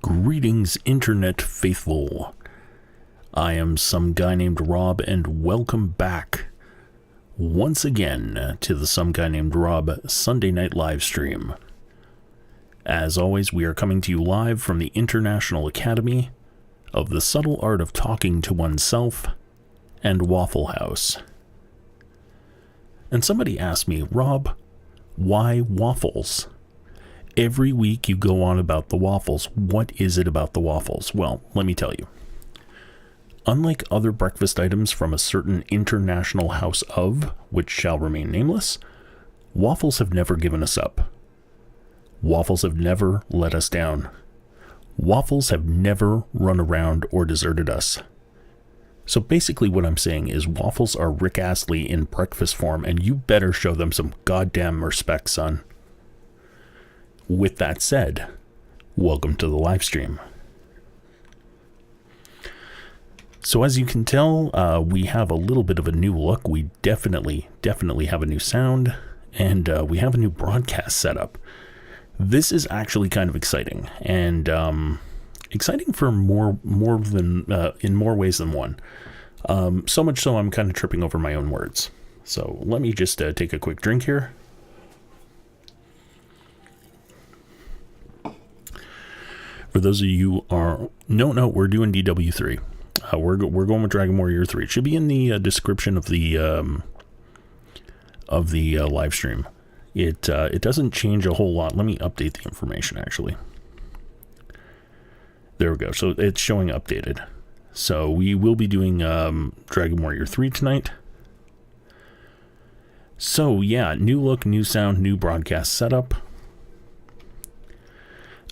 Greetings, Internet faithful. I am some guy named Rob, and welcome back once again to the Some Guy Named Rob Sunday night live stream. As always, we are coming to you live from the International Academy of the Subtle Art of Talking to Oneself and Waffle House. And somebody asked me, Rob, why waffles? Every week you go on about the waffles. What is it about the waffles? Well, let me tell you. Unlike other breakfast items from a certain international house of, which shall remain nameless, waffles have never given us up. Waffles have never let us down. Waffles have never run around or deserted us. So basically what I'm saying is waffles are Rick Astley in breakfast form, and you better show them some goddamn respect, son. With that said, welcome to the live stream. So as you can tell, we have a little bit of a new look. We definitely have a new sound, and we have a new broadcast setup. This is actually kind of exciting, and exciting for more than in more ways than one. So much so I'm kind of tripping over my own words. So let me just take a quick drink here. For those of you who are no, we're doing DW3. We're going with Dragon Warrior 3. It should be in the description of the live stream. It doesn't change a whole lot. Let me update the information actually. There we go. So it's showing updated. So we will be doing Dragon Warrior 3 tonight. So yeah, new look, new sound, new broadcast setup.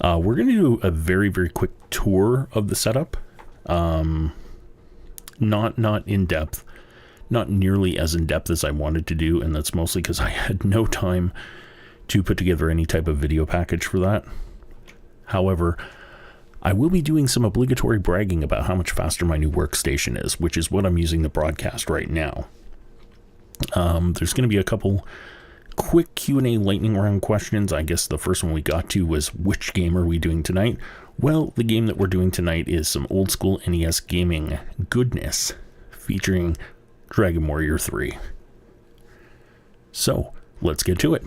We're going to do a very quick tour of the setup. Not in depth, not nearly as in depth as I wanted to do, and that's mostly because I had no time to put together any type of video package for that. However, I will be doing some obligatory bragging about how much faster my new workstation is, which is what I'm using to broadcast right now. There's going to be a couple quick Q&A lightning round questions. I guess the first one we got to was, which game are we doing tonight? Well, the game that we're doing tonight is some old school NES gaming goodness featuring Dragon Warrior 3. So, let's get to it.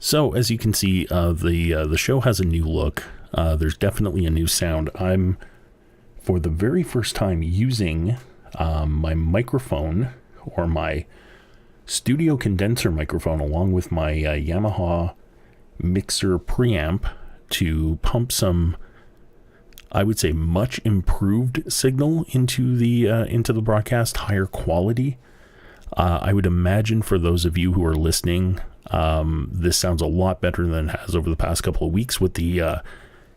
So, as you can see, the show has a new look. There's definitely a new sound. I'm, for the very first time, using my microphone, or my studio condenser microphone, along with my Yamaha mixer preamp to pump some, I would say, much improved signal into the broadcast, higher quality. I would imagine for those of you who are listening, this sounds a lot better than it has over the past couple of weeks with the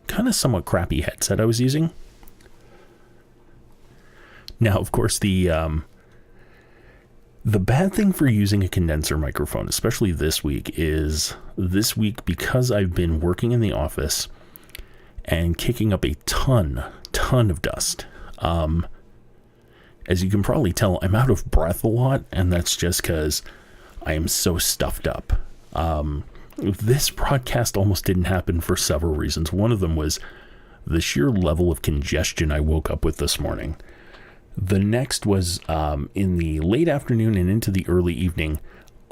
kind of somewhat crappy headset I was using. Now, of course, the bad thing for using a condenser microphone, especially this week, is this week, because I've been working in the office and kicking up a ton of dust. As you can probably tell, I'm out of breath a lot, and that's just because I am so stuffed up. This broadcast almost didn't happen for several reasons. One of them was the sheer level of congestion I woke up with this morning. The next was in the late afternoon and into the early evening.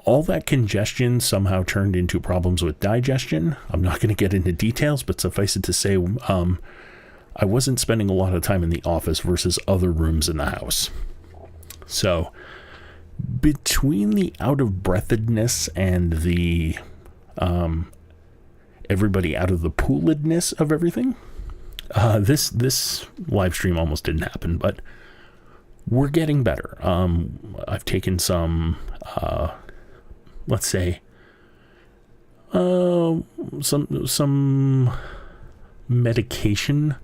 All that congestion somehow turned into problems with digestion. I'm not going to get into details, but suffice it to say, I wasn't spending a lot of time in the office versus other rooms in the house. So, between the out-of-breathedness and the everybody out-of-the-pooledness of everything, this live stream almost didn't happen, but we're getting better. I've taken some, let's say, some medication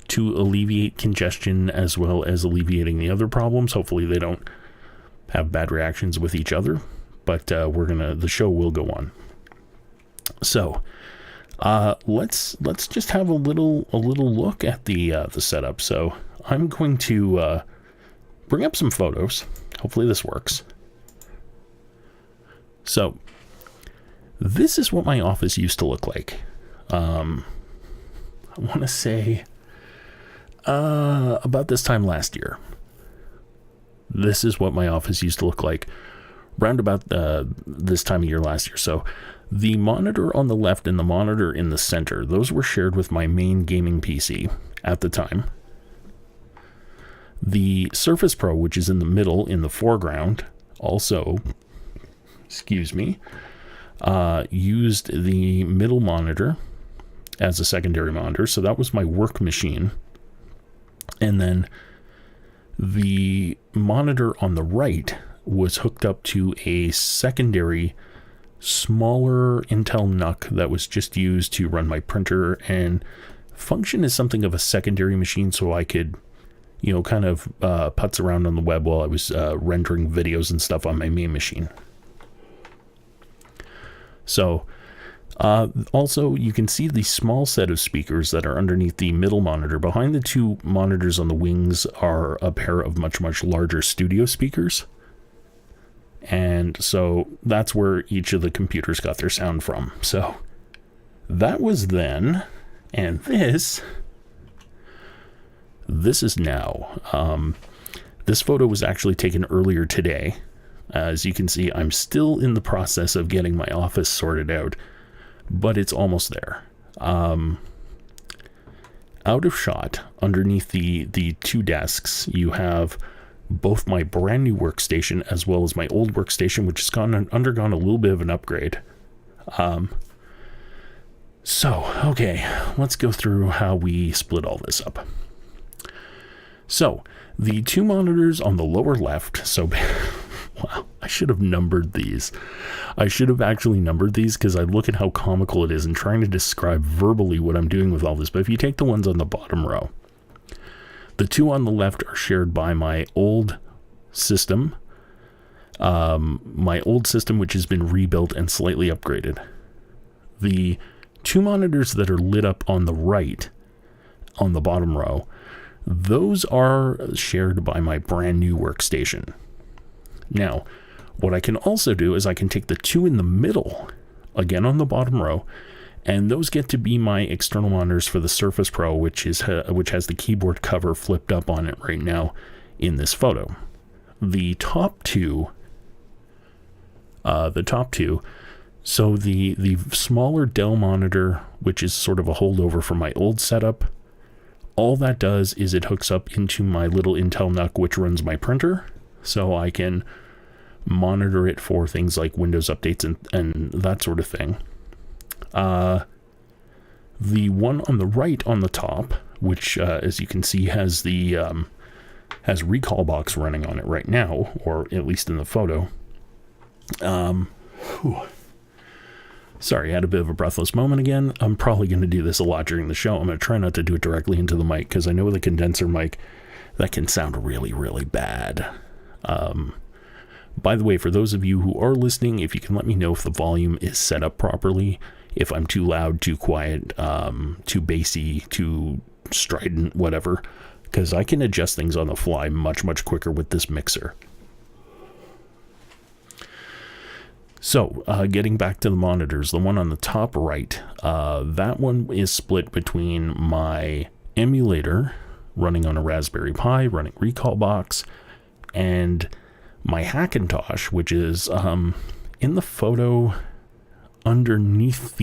to alleviate congestion as well as alleviating the other problems. Hopefully they don't have bad reactions with each other, but the show will go on. So, let's just have a little look at the setup. So I'm going to bring up some photos. Hopefully this works. So This is what my office used to look like. I want to say about this time last year. This is what my office used to look like round about this time of year last year. So the monitor on the left and the monitor in the center, those were shared with my main gaming PC at the time. The Surface Pro, which is in the middle in the foreground, also, used the middle monitor as a secondary monitor. So that was my work machine. And then the monitor on the right was hooked up to a secondary, smaller Intel NUC that was just used to run my printer and function as something of a secondary machine, so I could, kind of putz around on the web while I was rendering videos and stuff on my main machine. So also, you can see the small set of speakers that are underneath the middle monitor. Behind the two monitors on the wings are a pair of much, much larger studio speakers. And so that's where each of the computers got their sound from. So that was then, and this is now. This photo was actually taken earlier today. As you can see, I'm still in the process of getting my office sorted out, but it's almost there. Out of shot, underneath the two desks, you have both my brand new workstation as well as my old workstation, which has undergone a little bit of an upgrade. Okay, let's go through how we split all this up. So, the two monitors on the lower left, wow, I should have numbered these. I should have actually numbered these because I look at how comical it is and trying to describe verbally what I'm doing with all this. But if you take the ones on the bottom row, the two on the left are shared by my old system, which has been rebuilt and slightly upgraded. The two monitors that are lit up on the right, on the bottom row, those are shared by my brand new workstation. Now, what I can also do is I can take the two in the middle, again on the bottom row, and those get to be my external monitors for the Surface Pro, which has the keyboard cover flipped up on it right now in this photo. The top two, so the smaller Dell monitor, which is sort of a holdover from my old setup, all that does is it hooks up into my little Intel NUC, which runs my printer, so I can monitor it for things like Windows updates and that sort of thing. The one on the right on the top, which as you can see has the has Recall Box running on it right now, or at least in the photo. Sorry, I had a bit of a breathless moment again. I'm probably going to do this a lot during the show. I'm going to try not to do it directly into the mic because I know with a condenser mic that can sound really, really bad. By the way, for those of you who are listening, if you can let me know if the volume is set up properly, if I'm too loud, too quiet, too bassy, too strident, whatever, because I can adjust things on the fly much, much quicker with this mixer. So, getting back to the monitors, the one on the top right, that one is split between my emulator running on a Raspberry Pi, running Recall Box, and my Hackintosh, which is in the photo underneath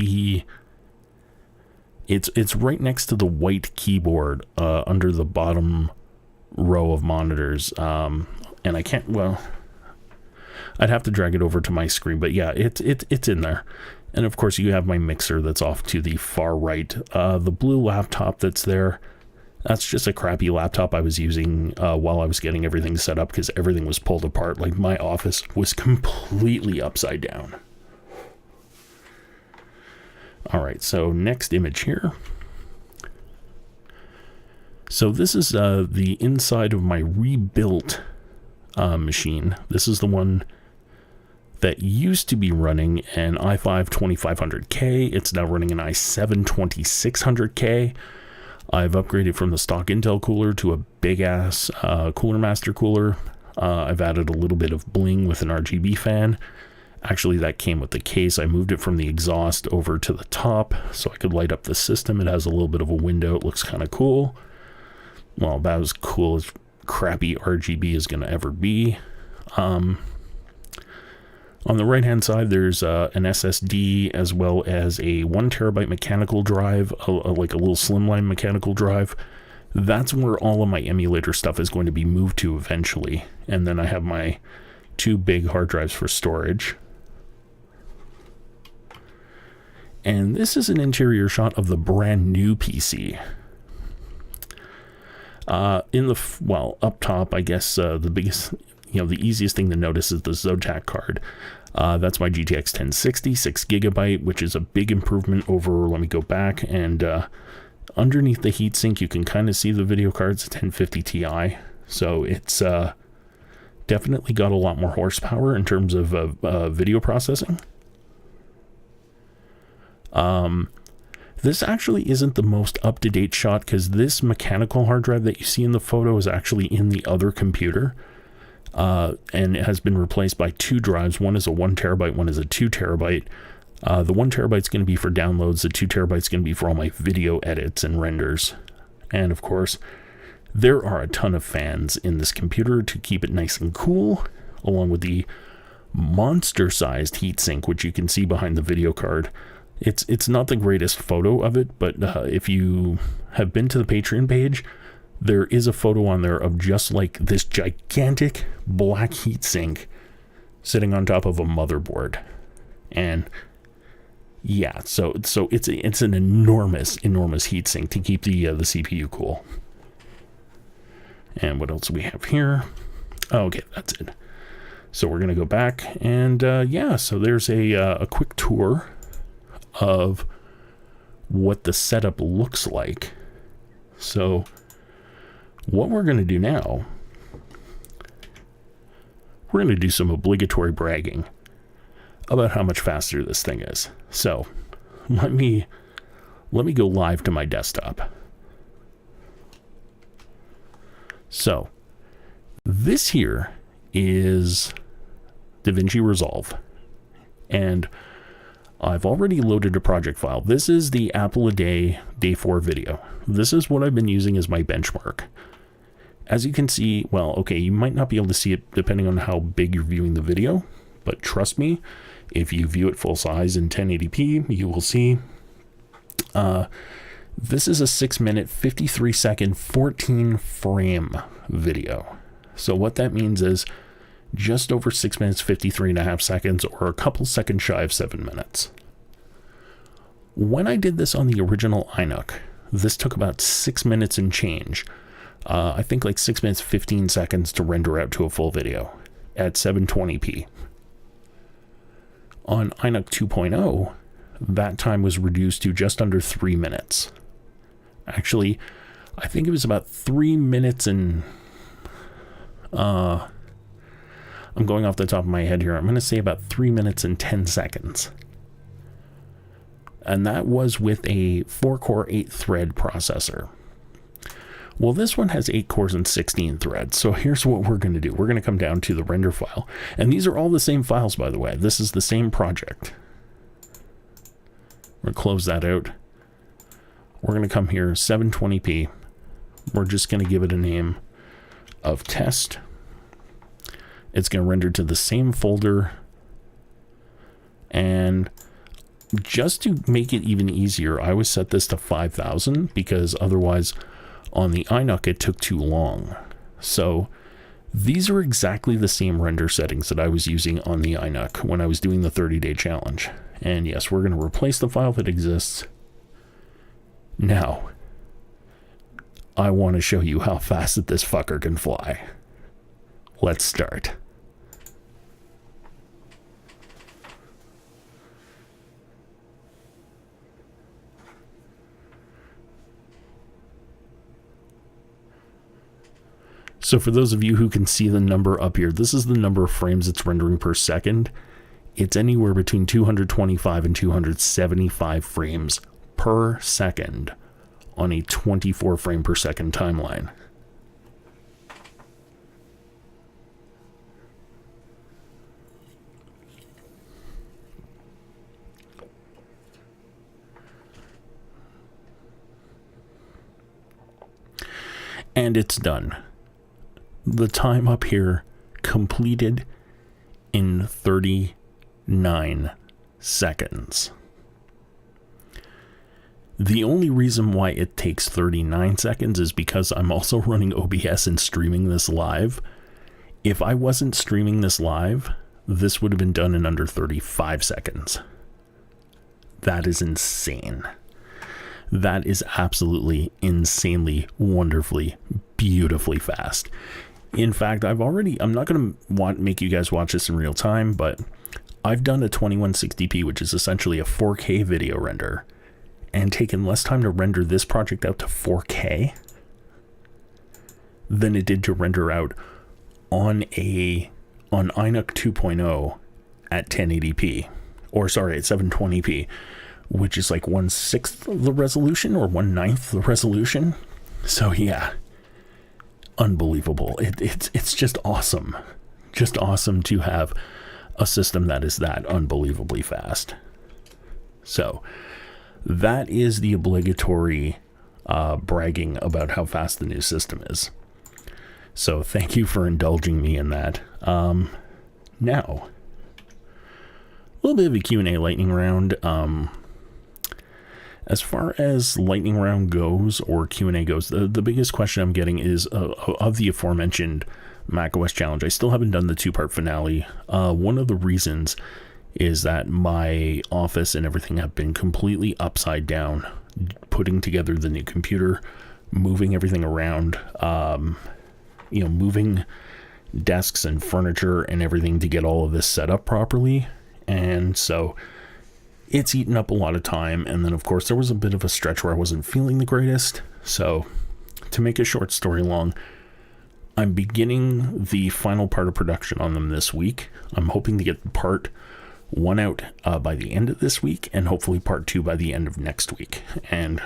it's right next to the white keyboard under the bottom row of monitors, and I can't, I'd have to drag it over to my screen, but yeah, it's in there. And of course you have my mixer that's off to the far right. The blue laptop that's there, that's just a crappy laptop I was using while I was getting everything set up because everything was pulled apart. Like my office was completely upside down. All right, so next image here. So this is the inside of my rebuilt machine. This is the one that used to be running an i5 2500K. It's now running an i7 2600K. I've upgraded from the stock Intel cooler to a big-ass Cooler Master cooler. I've added a little bit of bling with an RGB fan. Actually, that came with the case. I moved it from the exhaust over to the top so I could light up the system. It has a little bit of a window. It looks kind of cool. Well, about as cool as crappy RGB is going to ever be. On the right hand side, there's an SSD as well as a 1 terabyte mechanical drive, like a little slimline mechanical drive. That's where all of my emulator stuff is going to be moved to eventually. And then I have my 2 big hard drives for storage. And this is an interior shot of the brand new PC. Up top, I guess the biggest, the easiest thing to notice is the Zotac card. That's my GTX 1060, 6GB, which is a big improvement over, let me go back, and underneath the heatsink, you can kind of see the video card's a 1050 Ti. So it's definitely got a lot more horsepower in terms of video processing. This actually isn't the most up-to-date shot because this mechanical hard drive that you see in the photo is actually in the other computer. And it has been replaced by 2 drives. One is a 1 terabyte, one is a 2 terabyte. The 1 terabyte is going to be for downloads. The 2 terabyte is going to be for all my video edits and renders. And of course, there are a ton of fans in this computer to keep it nice and cool, along with the monster-sized heatsink, which you can see behind the video card. It's not the greatest photo of it, but if you have been to the Patreon page, there is a photo on there of just like this gigantic black heatsink sitting on top of a motherboard. And yeah, so it's an enormous heatsink to keep the CPU cool. And what else do we have here? Oh, okay, that's it. So we're gonna go back and so there's a quick tour of what the setup looks like. So what we're going to do now, we're going to do some obligatory bragging about how much faster this thing is. So let me go live to my desktop. So this here is DaVinci Resolve, and I've already loaded a project file. This is the Apple a Day, Day 4 video. This is what I've been using as my benchmark. As you can see, well, okay, you might not be able to see it depending on how big you're viewing the video, but trust me, if you view it full size in 1080p, you will see this is a 6-minute, 53-second, 14-frame video. So what that means is just over 6 minutes, 53.5 seconds, or a couple seconds shy of 7 minutes. When I did this on the original iNUC, this took about 6 minutes and change. I think like 6 minutes, 15 seconds to render out to a full video at 720p. On iNUC 2.0, that time was reduced to just under 3 minutes. Actually, I think it was about 3 minutes and... I'm going off the top of my head here. I'm going to say about 3 minutes and 10 seconds. And that was with a 4-core, 8-thread processor. Well, this one has 8 cores and 16 threads. So here's what we're going to do. We're going to come down to the render file. And these are all the same files, by the way. This is the same project. We're going to close that out. We're going to come here, 720p. We're just going to give it a name of test. It's going to render to the same folder. And just to make it even easier, I always set this to 5,000 because otherwise on the iNUC it took too long. So these are exactly the same render settings that I was using on the iNUC when I was doing the 30-day challenge. And yes, we're going to replace the file that exists. Now, I want to show you how fast that this fucker can fly. Let's start. So for those of you who can see the number up here, this is the number of frames it's rendering per second. It's anywhere between 225 and 275 frames per second on a 24 frame per second timeline. And it's done. The time up here completed in 39 seconds. The only reason why it takes 39 seconds is because I'm also running OBS and streaming this live. If I wasn't streaming this live, this would have been done in under 35 seconds. That is insane. That is absolutely insanely, wonderfully, beautifully fast. In fact, I'm not going to make you guys watch this in real time, but I've done a 2160p, which is essentially a 4K video render, and taken less time to render this project out to 4K than it did to render out on iNUC 2.0 at 1080p, or sorry, at 720p, which is like 1/6 the resolution or 1/9 the resolution. So yeah, unbelievable. It's just awesome. Just awesome to have a system that is that unbelievably fast. So that is the obligatory bragging about how fast the new system is. So thank you for indulging me in that. Now, a little bit of a Q&A lightning round. As far as lightning round goes, or Q&A goes, the biggest question I'm getting is of the aforementioned macOS challenge. I still haven't done the 2-part finale. One of the reasons is that my office and everything have been completely upside down, putting together the new computer, moving everything around, moving desks and furniture and everything to get all of this set up properly. And so it's eaten up a lot of time. And then, of course, there was a bit of a stretch where I wasn't feeling the greatest. So to make a short story long, I'm beginning the final part of production on them this week. I'm hoping to get part 1 out by the end of this week, and hopefully part 2 by the end of next week, and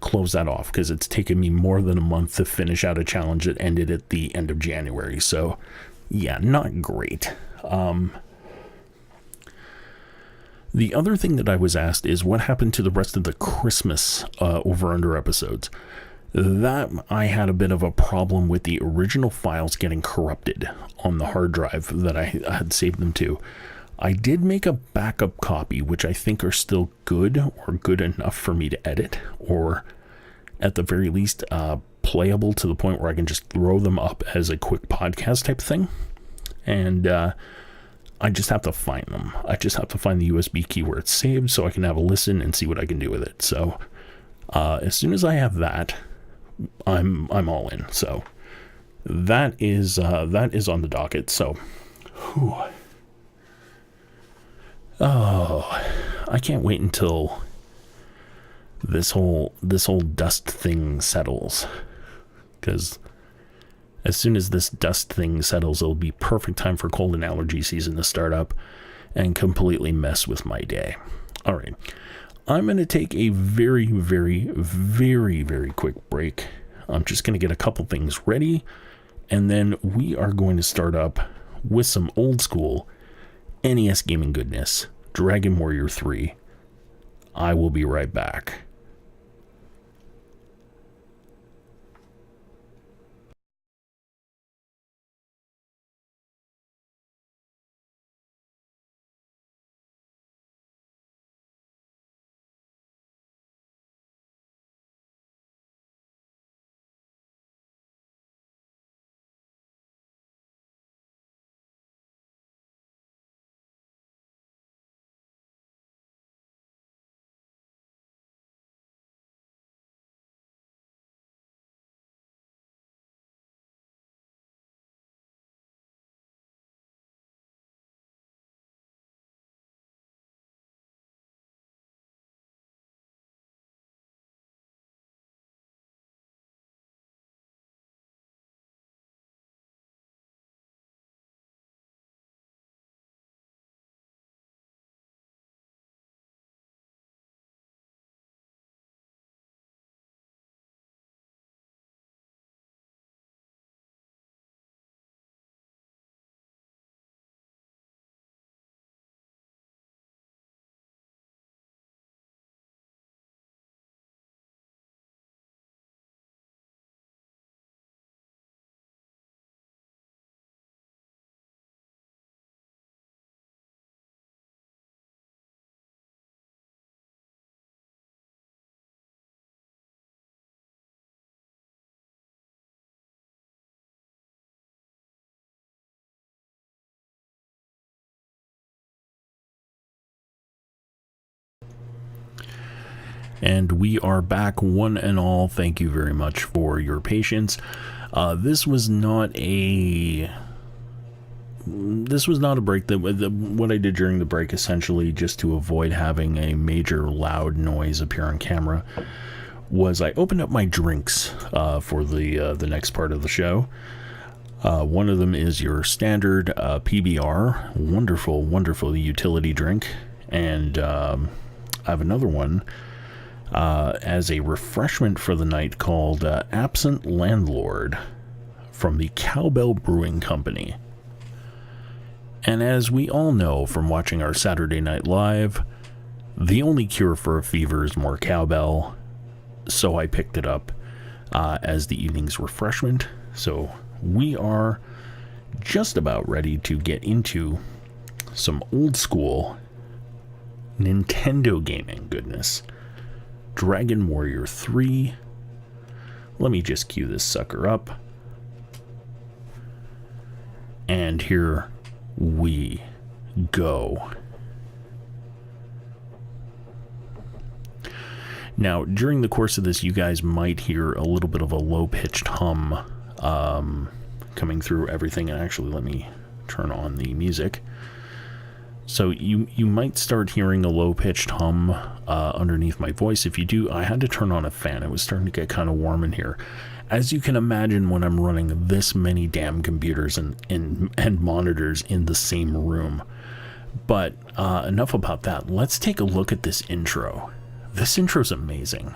close that off, because it's taken me more than a month to finish out a challenge that ended at the end of January. So yeah, not great. The other thing that I was asked is what happened to the rest of the Christmas over-under episodes. That I had a bit of a problem with the original files getting corrupted on the hard drive that I had saved them to. I did make a backup copy, which I think are still good, or good enough for me to edit, or at the very least playable to the point where I can just throw them up as a quick podcast type thing. And I just have to find them. I just have to find the USB key where it's saved so I can have a listen and see what I can do with it. So as soon as I have that, I'm all in. So that is on the docket. So whew. Oh, I can't wait until this whole dust thing settles, because as soon as this dust thing settles, it'll be perfect time for cold and allergy season to start up and completely mess with my day. All right, I'm going to take a very, very, very, very quick break. I'm just going to get a couple things ready, and then we are going to start up with some old school NES gaming goodness, Dragon Warrior 3. I will be right back. And we are back, one and all. Thank you very much for your patience. This was not a break. What I did during the break, essentially just to avoid having a major loud noise appear on camera, was I opened up my drinks for the next part of the show. One of them is your standard PBR, wonderful utility drink, and I have another one as a refreshment for the night called Absent Landlord from the Cowbell Brewing Company. And as we all know from watching our Saturday Night Live, the only cure for a fever is more cowbell, so I picked it up as the evening's refreshment. So we are just about ready to get into some old school Nintendo gaming goodness. Dragon Warrior 3. Let me just cue this sucker up. And here we go. Now, during the course of this, you guys might hear a little bit of a low-pitched hum coming through everything. And actually, let me turn on the music. So you might start hearing a low-pitched hum underneath my voice. If you do, I had to turn on a fan. It was starting to get kind of warm in here. As you can imagine, when I'm running this many damn computers and monitors in the same room. But enough about that. Let's take a look at this intro. This intro's amazing.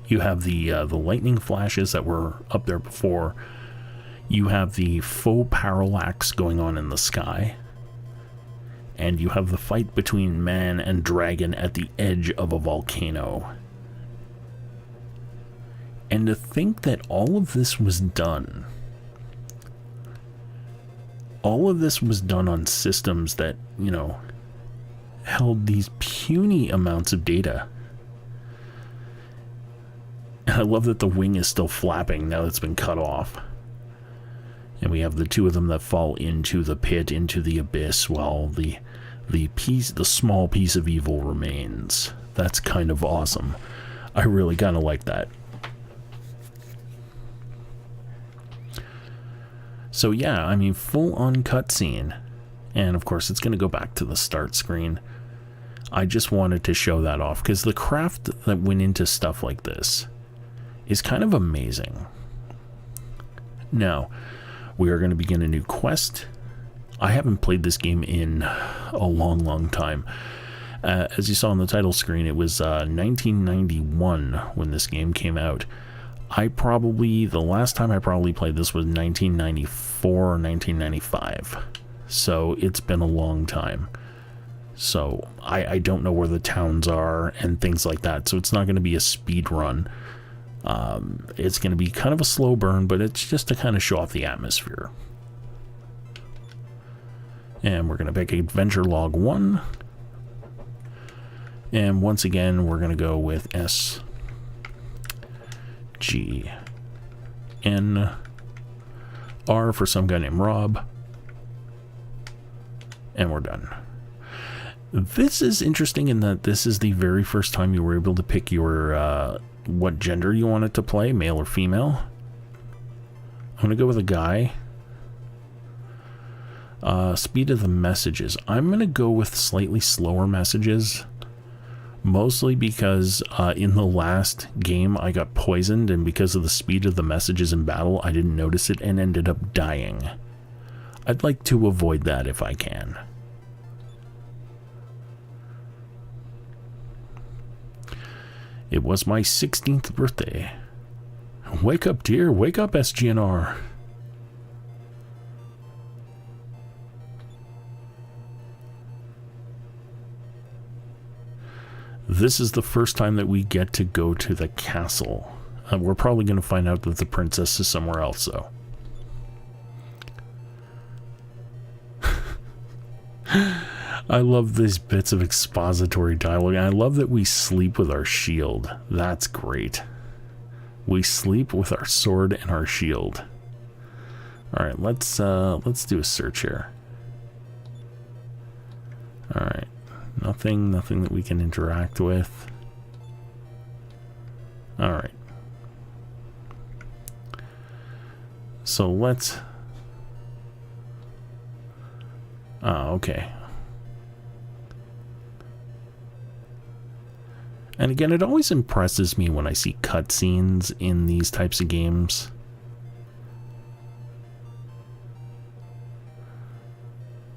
You have the lightning flashes that were up there before. You have the faux parallax going on in the sky. And you have the fight between man and dragon at the edge of a volcano. And to think that all of this was done on systems that, held these puny amounts of data. And I love that the wing is still flapping now that it's been cut off. And we have the two of them that fall into the pit, into the abyss, while the small piece of evil remains. That's kind of awesome. I really kind of like that. So yeah, I mean, full on cutscene. And of course, it's going to go back to the start screen. I just wanted to show that off, because the craft that went into stuff like this is kind of amazing. Now, we are going to begin a new quest. I haven't played this game in a long time. As you saw on the title screen, it was 1991 when this game came out. The last time I probably played this was 1994 or 1995. So it's been a long time. So I don't know where the towns are and things like that. So it's not going to be a speed run. It's going to be kind of a slow burn, but it's just to kind of show off the atmosphere. And we're going to pick Adventure Log 1. And once again, we're going to go with SGNR for some guy named Rob. And we're done. This is interesting in that this is the very first time you were able to pick your what gender you wanted to play, male or female. I'm going to go with a guy. Speed of the messages. I'm going to go with slightly slower messages. Mostly because in the last game I got poisoned, and because of the speed of the messages in battle, I didn't notice it and ended up dying. I'd like to avoid that if I can. It was my 16th birthday. Wake up, dear. Wake up, SGNR. This is the first time that we get to go to the castle. We're probably going to find out that the princess is somewhere else, though. I love these bits of expository dialogue. I love that we sleep with our shield. That's great. We sleep with our sword and our shield. All right, let's do a search here. All right, nothing that we can interact with. Alright. So let's... okay. And again, it always impresses me when I see cutscenes in these types of games.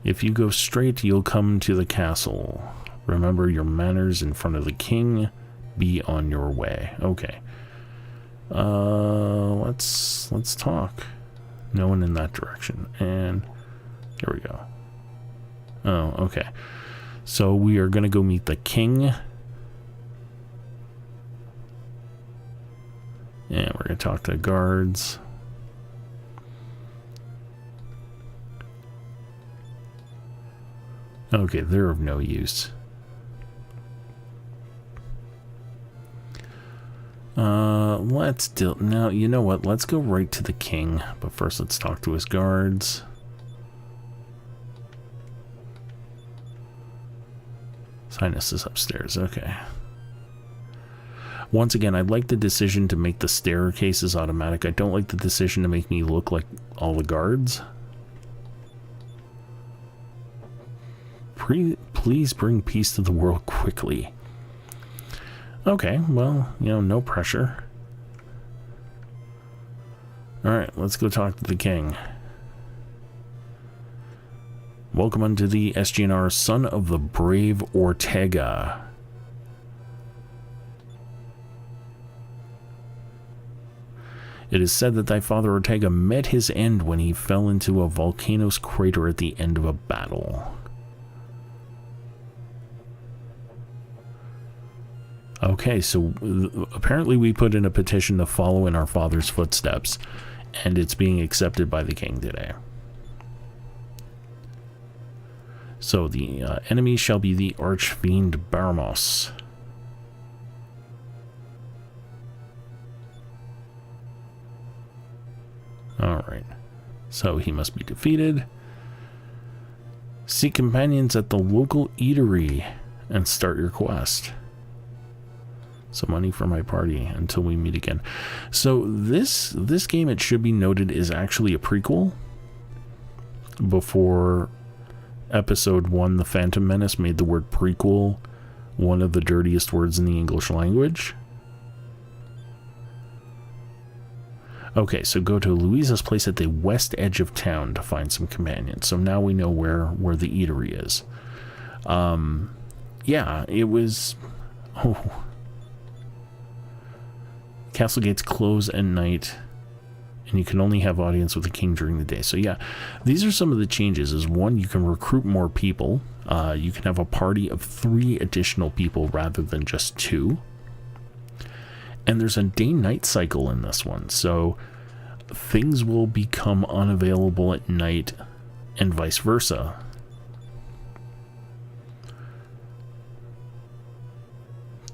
If you go straight, you'll come to the castle. Remember your manners in front of the king. Be on your way. Okay. Let's talk. No one in that direction. And here we go. Oh, okay. So we are going to go meet the king. And we're going to talk to guards. Okay, they're of no use. Let's do... Now, you know what? Let's go right to the king. But first, let's talk to his guards. Highness is upstairs. Okay. Once again, I like the decision to make the staircases automatic. I don't like the decision to make me look like all the guards. Please bring peace to the world quickly. Okay, well, you know, no pressure. Alright, let's go talk to the king. Welcome unto the SGNR, son of the brave Ortega. It is said that thy father Ortega met his end when he fell into a volcano's crater at the end of a battle. Okay, so apparently we put in a petition to follow in our father's footsteps, and it's being accepted by the king today. So the enemy shall be the archfiend Baramos. Alright, so he must be defeated. Seek companions at the local eatery and start your quest. Some money for my party until we meet again. So this game, it should be noted, is actually a prequel. Before episode 1, The Phantom Menace made the word prequel one of the dirtiest words in the English language. Okay, so go to Louisa's place at the west edge of town to find some companions. So now we know where the eatery is. Yeah, it was... Oh... Castle gates close at night, and you can only have audience with the king during the day. So yeah, these are some of the changes. Is one, you can recruit more people. You can have a party of 3 additional people rather than just 2. And there's a day-night cycle in this one, so things will become unavailable at night and vice versa.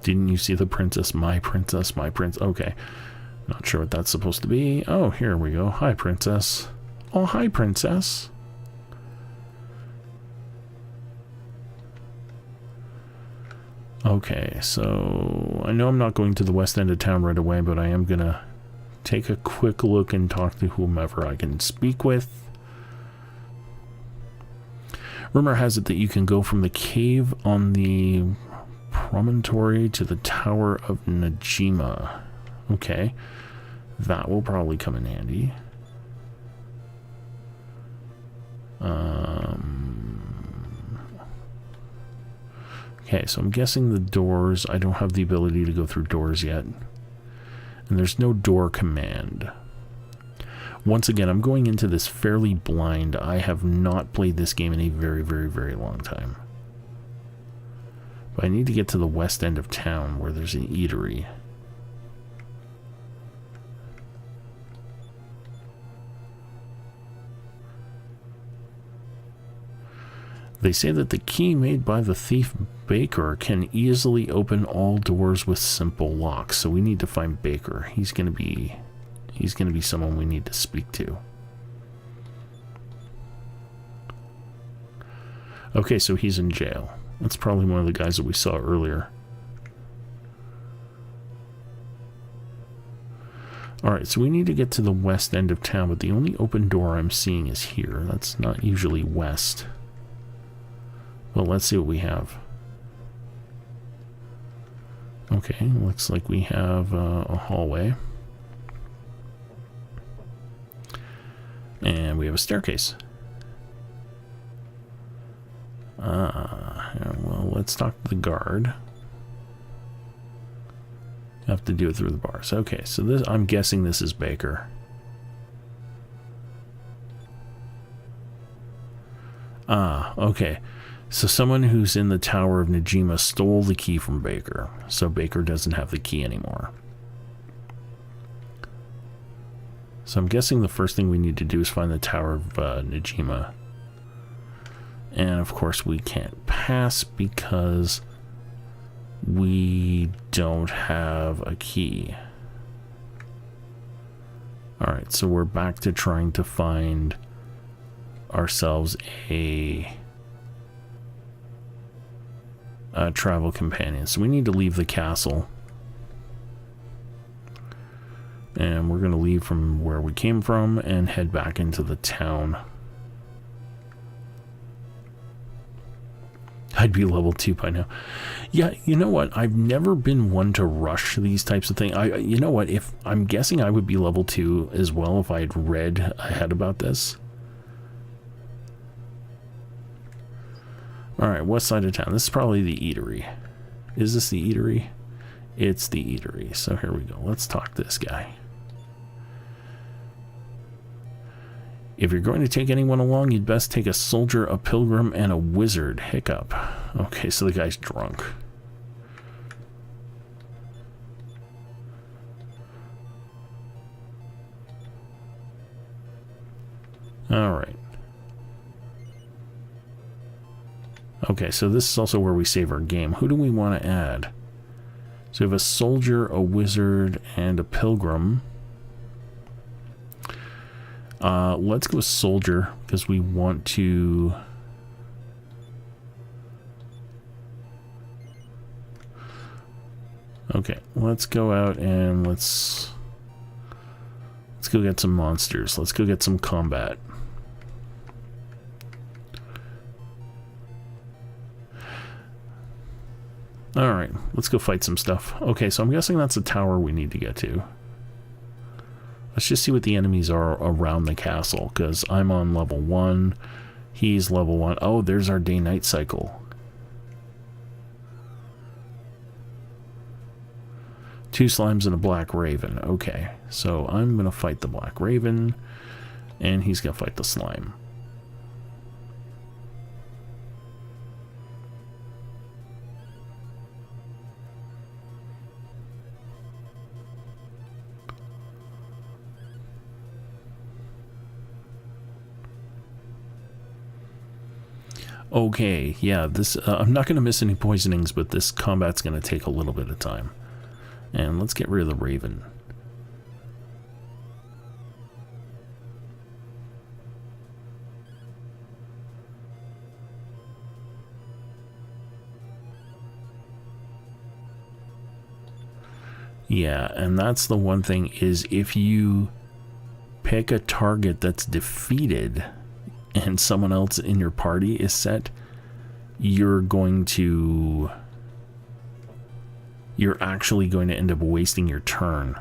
Didn't you see the princess? My princess, my prince. Okay. Not sure what that's supposed to be. Oh, here we go. Hi, princess. Oh, hi, princess. Okay, so I know I'm not going to the west end of town right away, but I am going to take a quick look and talk to whomever I can speak with. Rumor has it that you can go from the cave on the promontory to the Tower of Najima. Okay, that will probably come in handy. Okay, so I'm guessing the doors, I don't have the ability to go through doors yet. And there's no door command. Once again, I'm going into this fairly blind. I have not played this game in a very, very, very long time. But I need to get to the west end of town where there's an eatery. They say that the key made by the thief Baker can easily open all doors with simple locks. So we need to find Baker. He's gonna be someone we need to speak to. Okay, so he's in jail. That's probably one of the guys that we saw earlier. Alright, so we need to get to the west end of town, but the only open door I'm seeing is here. That's not usually west. Well, let's see what we have. Okay, looks like we have a hallway. And we have a staircase. Well, let's talk to the guard. Have to do it through the bars. Okay, so this, I'm guessing this is Baker. Okay. So someone who's in the Tower of Najima stole the key from Baker. So Baker doesn't have the key anymore. So I'm guessing the first thing we need to do is find the Tower of Najima. And of course we can't pass because we don't have a key. Alright, so we're back to trying to find ourselves a travel companion. So we need to leave the castle. And we're going to leave from where we came from and head back into the town. I'd be level 2 by now. Yeah, you know what? I've never been one to rush these types of things. You know what? If I'm guessing I would be level 2 as well if I had read ahead about this. Alright, west side of town. This is probably the eatery. Is this the eatery? It's the eatery. So here we go. Let's talk to this guy. If you're going to take anyone along, you'd best take a soldier, a pilgrim, and a wizard. Hiccup. Okay, so the guy's drunk. Alright. Okay, so this is also where we save our game. Who do we want to add? So we have a soldier, a wizard, and a pilgrim. Let's go with soldier because we want to. Okay, let's go out and let's go get some monsters. Let's go get some combat. Alright, let's go fight some stuff. Okay, so I'm guessing that's the tower we need to get to. Let's just see what the enemies are around the castle, because I'm on level 1. He's level 1. Oh, there's our day-night cycle. 2 slimes and a black raven. Okay, so I'm going to fight the black raven, and he's going to fight the slime. Okay, yeah, this I'm not going to miss any poisonings, but this combat's going to take a little bit of time. And let's get rid of the raven. Yeah, and that's the one thing is if you pick a target that's defeated and someone else in your party is set, you're actually going to end up wasting your turn.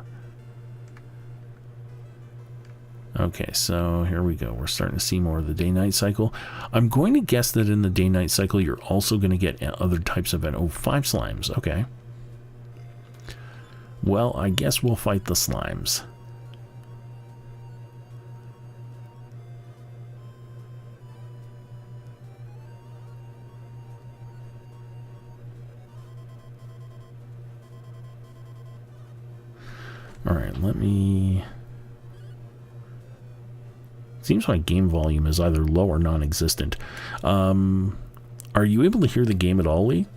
Okay, so here we go. We're starting to see more of the day-night cycle. I'm going to guess that in the day-night cycle, you're also going to get other types of... Oh, 5 slimes. Okay. Well, I guess we'll fight the slimes. Alright, let me... Seems like game volume is either low or non-existent. Are you able to hear the game at all, Lee?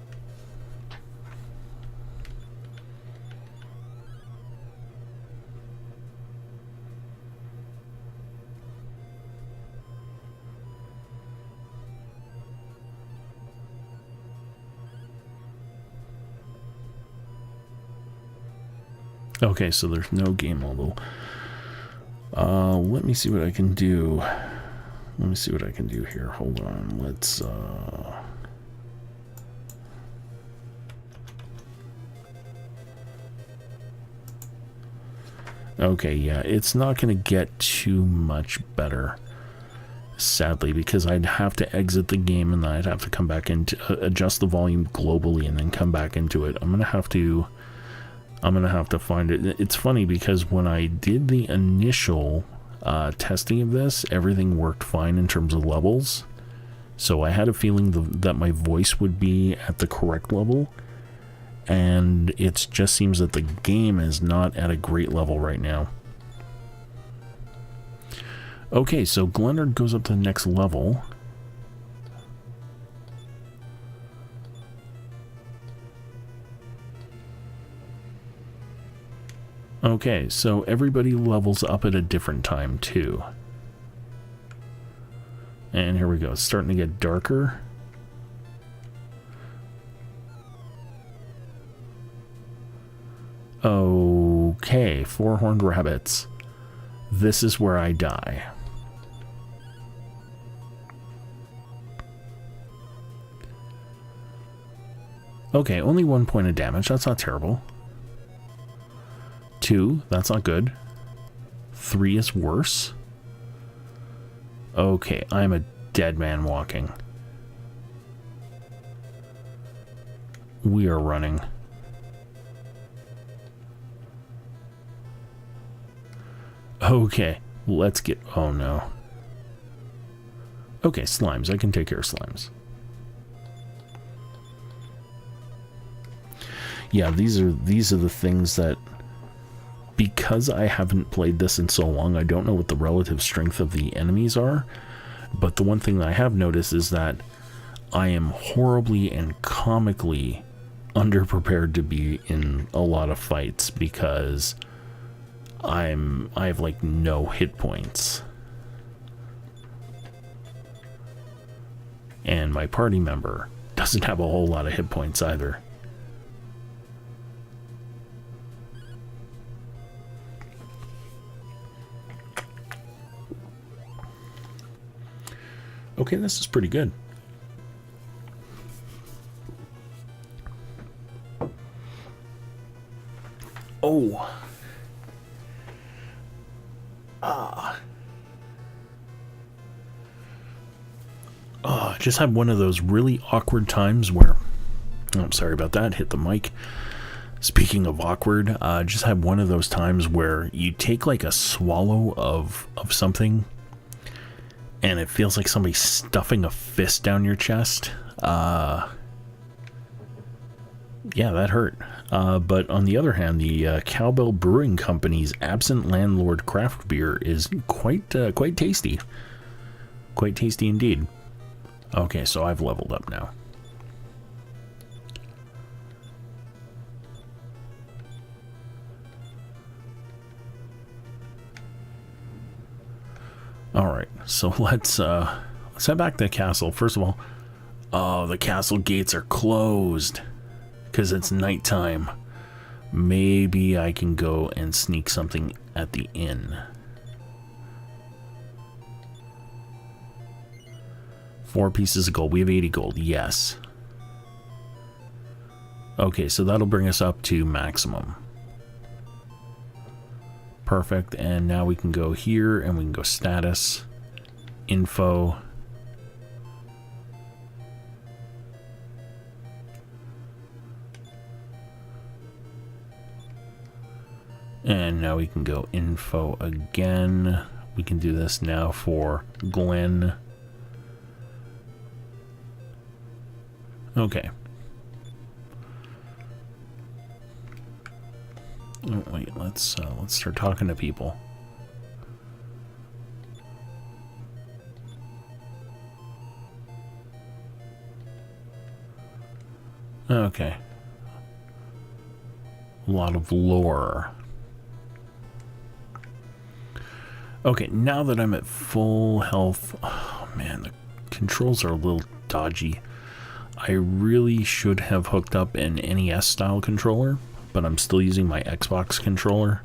Okay, so there's no game level. Let me see what I can do. Let me see what I can do here. Hold on. Let's, okay, yeah, it's not going to get too much better, sadly, because I'd have to exit the game and then I'd have to come back and adjust the volume globally and then come back into it. I'm going to have to find it. It's funny because when I did the initial testing of this, everything worked fine in terms of levels. So I had a feeling that my voice would be at the correct level. And it just seems that the game is not at a great level right now. Okay, so Glennard goes up to the next level. Okay, so everybody levels up at a different time too. And here we go, it's starting to get darker. Okay, four-horned rabbits. This is where I die. Okay, only 1 point of damage. That's not terrible. 2, that's not good. 3 is worse. Okay, I'm a dead man walking. We are running. Okay, let's get... Oh no. Okay, slimes. I can take care of slimes. Yeah, these are the things that... Because I haven't played this in so long, I don't know what the relative strength of the enemies are. But the one thing that I have noticed is that I am horribly and comically underprepared to be in a lot of fights because... I have like no hit points. And my party member doesn't have a whole lot of hit points either. Okay, this is pretty good. Oh. Just had one of those really awkward times where... Oh, I'm sorry about that. Hit the mic. Speaking of awkward, just had one of those times where you take like a swallow of something and it feels like somebody's stuffing a fist down your chest. Yeah, that hurt. But on the other hand, the Cowbell Brewing Company's Absent Landlord craft beer is quite tasty. Quite tasty indeed. Okay, so I've leveled up now. All right, so let's head back to the castle. First of all, oh, the castle gates are closed because it's nighttime. Maybe I can go and sneak something at the inn. 4 pieces of gold. We have 80 gold. Yes. Okay, so that'll bring us up to maximum. Perfect. And now we can go here and we can go status, info. And now we can go info again. We can do this now for Glenn. Okay. Oh, wait, let's start talking to people. Okay. A lot of lore. Okay, now that I'm at full health, oh man, the controls are a little dodgy. I really should have hooked up an NES style controller, but I'm still using my Xbox controller.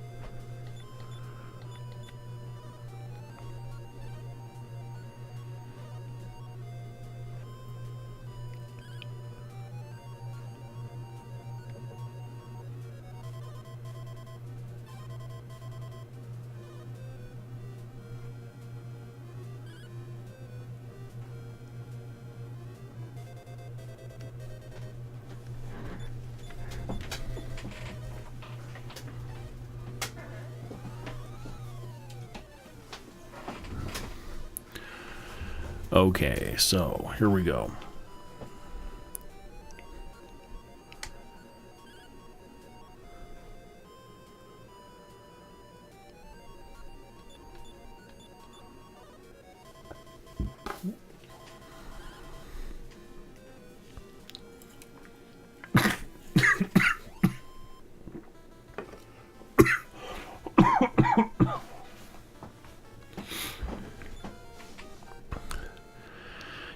Okay, so here we go.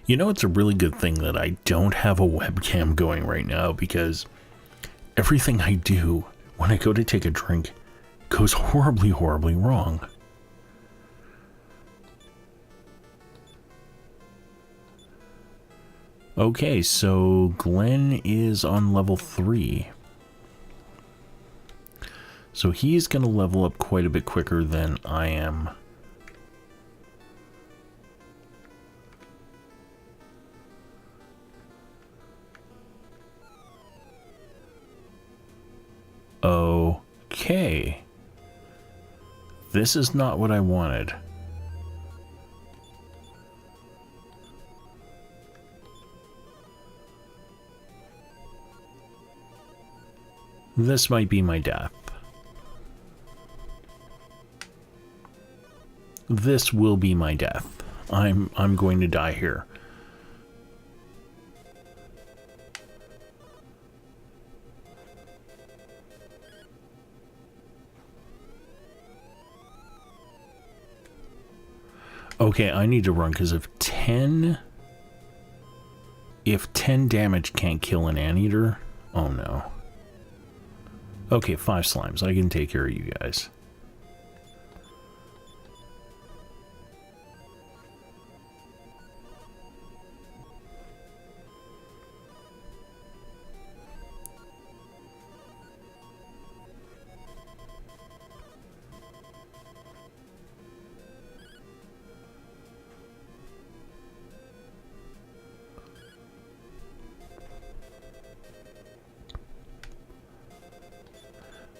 You know, it's a really good thing that I don't have a webcam going right now, because everything I do when I go to take a drink goes horribly, horribly wrong. Okay, so Glenn is on level 3. So he's going to level up quite a bit quicker than I am. Okay. This is not what I wanted. This might be my death. This will be my death. I'm going to die here. Okay, I need to run, because if 10 damage can't kill an anteater, oh no. Okay, 5 slimes. I can take care of you guys.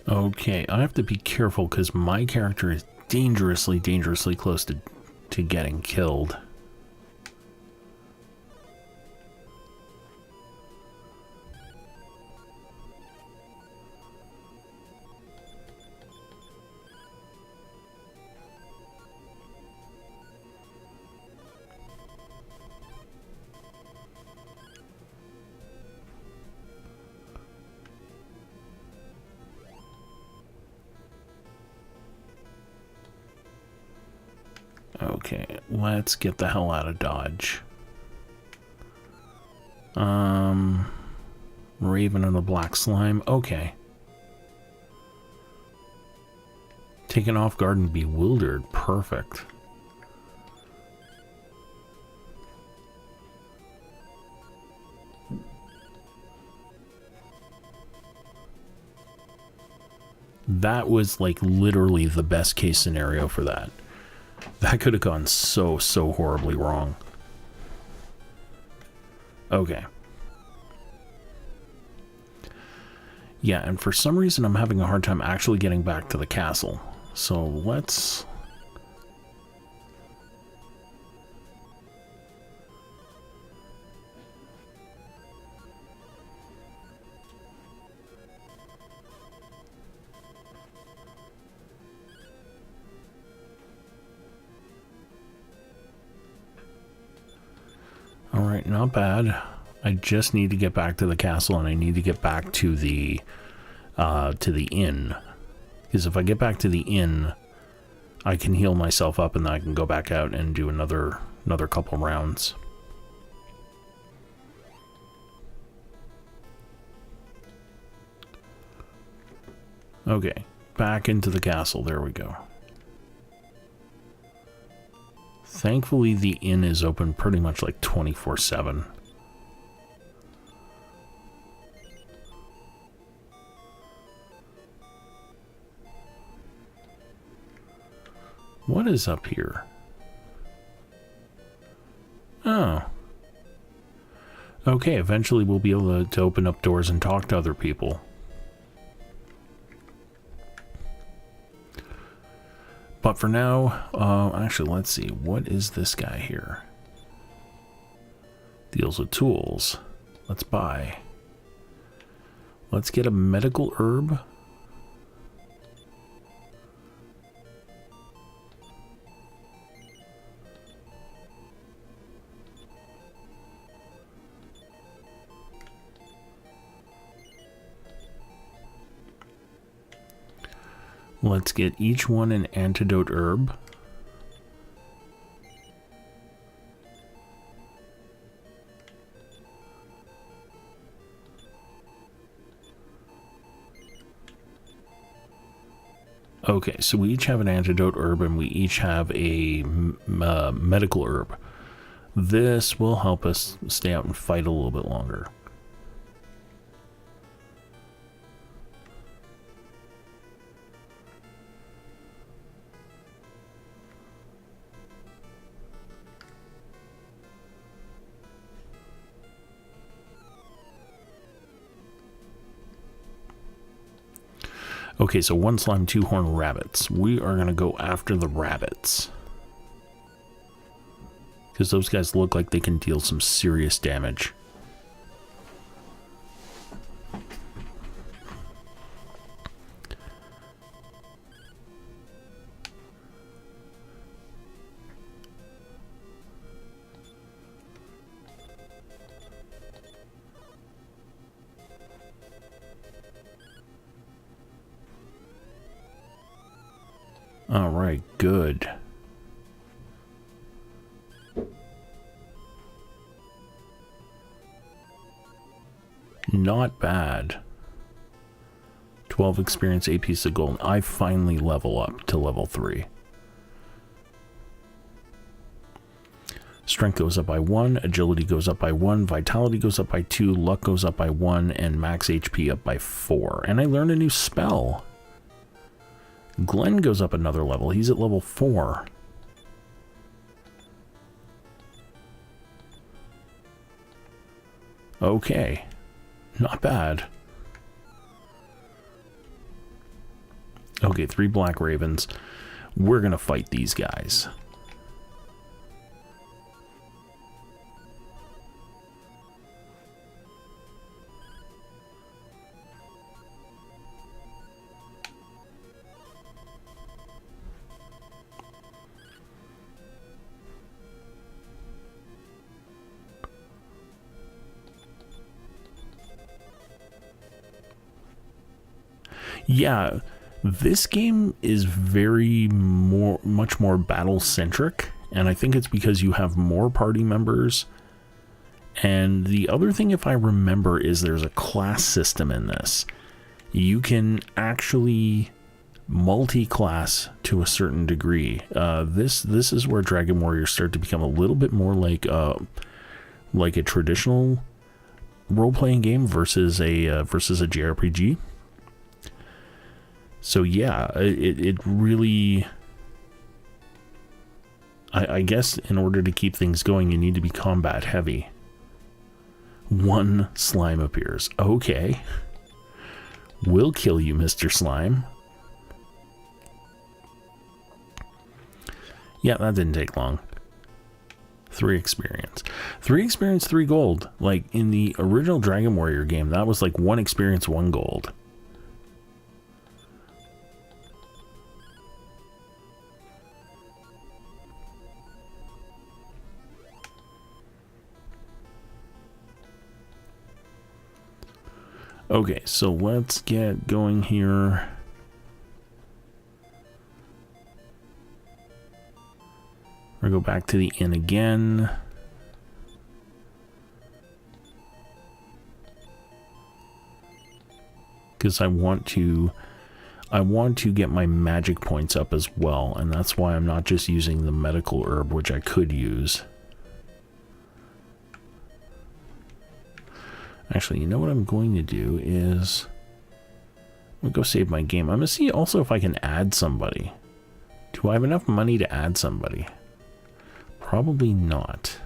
Okay, I have to be careful because my character is dangerously, dangerously close to getting killed. Okay, let's get the hell out of Dodge. Raven and a black slime. Okay. Taken off guard and bewildered. Perfect. That was like literally the best case scenario for that. That could have gone so horribly wrong. Okay. Yeah, and for some reason I'm having a hard time actually getting back to the castle. So let's... Alright, not bad. I just need to get back to the castle, and I need to get back to the inn. Because if I get back to the inn, I can heal myself up, and then I can go back out and do another couple rounds. Okay, back into the castle. There we go. Thankfully, the inn is open pretty much like 24/7. What is up here? Oh. Okay, eventually we'll be able to open up doors and talk to other people. But for now, actually, let's see. What is this guy here? Deals with tools. Let's buy. Let's get a medical herb. Let's get each one an antidote herb. Okay, so we each have an antidote herb and we each have a medical herb. This will help us stay out and fight a little bit longer. Okay, so 1 slime, 2 horn rabbits. We are going to go after the rabbits. Because those guys look like they can deal some serious damage. All right, good. Not bad. 12 experience, 8 pieces of gold. I finally level up to level 3. Strength goes up by 1, agility goes up by 1, vitality goes up by 2, luck goes up by 1, and max HP up by 4. And I learned a new spell. Glenn goes up another level. He's at level 4. Okay. Not bad. Okay, 3 black ravens. We're gonna fight these guys. Yeah, this game is much more battle centric, and I think it's because you have more party members. And the other thing, if I remember, is there's a class system in this. You can actually multi-class to a certain degree. This is where Dragon Warriors start to become a little bit more like a traditional role-playing game versus a JRPG. So yeah, it really, I guess in order to keep things going, you need to be combat heavy. 1 slime appears. Okay. We'll kill you, Mr. Slime. Yeah, that didn't take long. 3 experience. 3 experience, 3 gold. Like in the original Dragon Warrior game, that was like 1 experience, 1 gold. Okay, so let's get going here. We'll go back to the inn again. Because I want to I want to get my magic points up as well, and that's why I'm not just using the medical herb, which I could use. Actually, you know what I'm going to do is I'm going to go save my game. I'm going to see also if I can add somebody. Do I have enough money to add somebody? Probably not.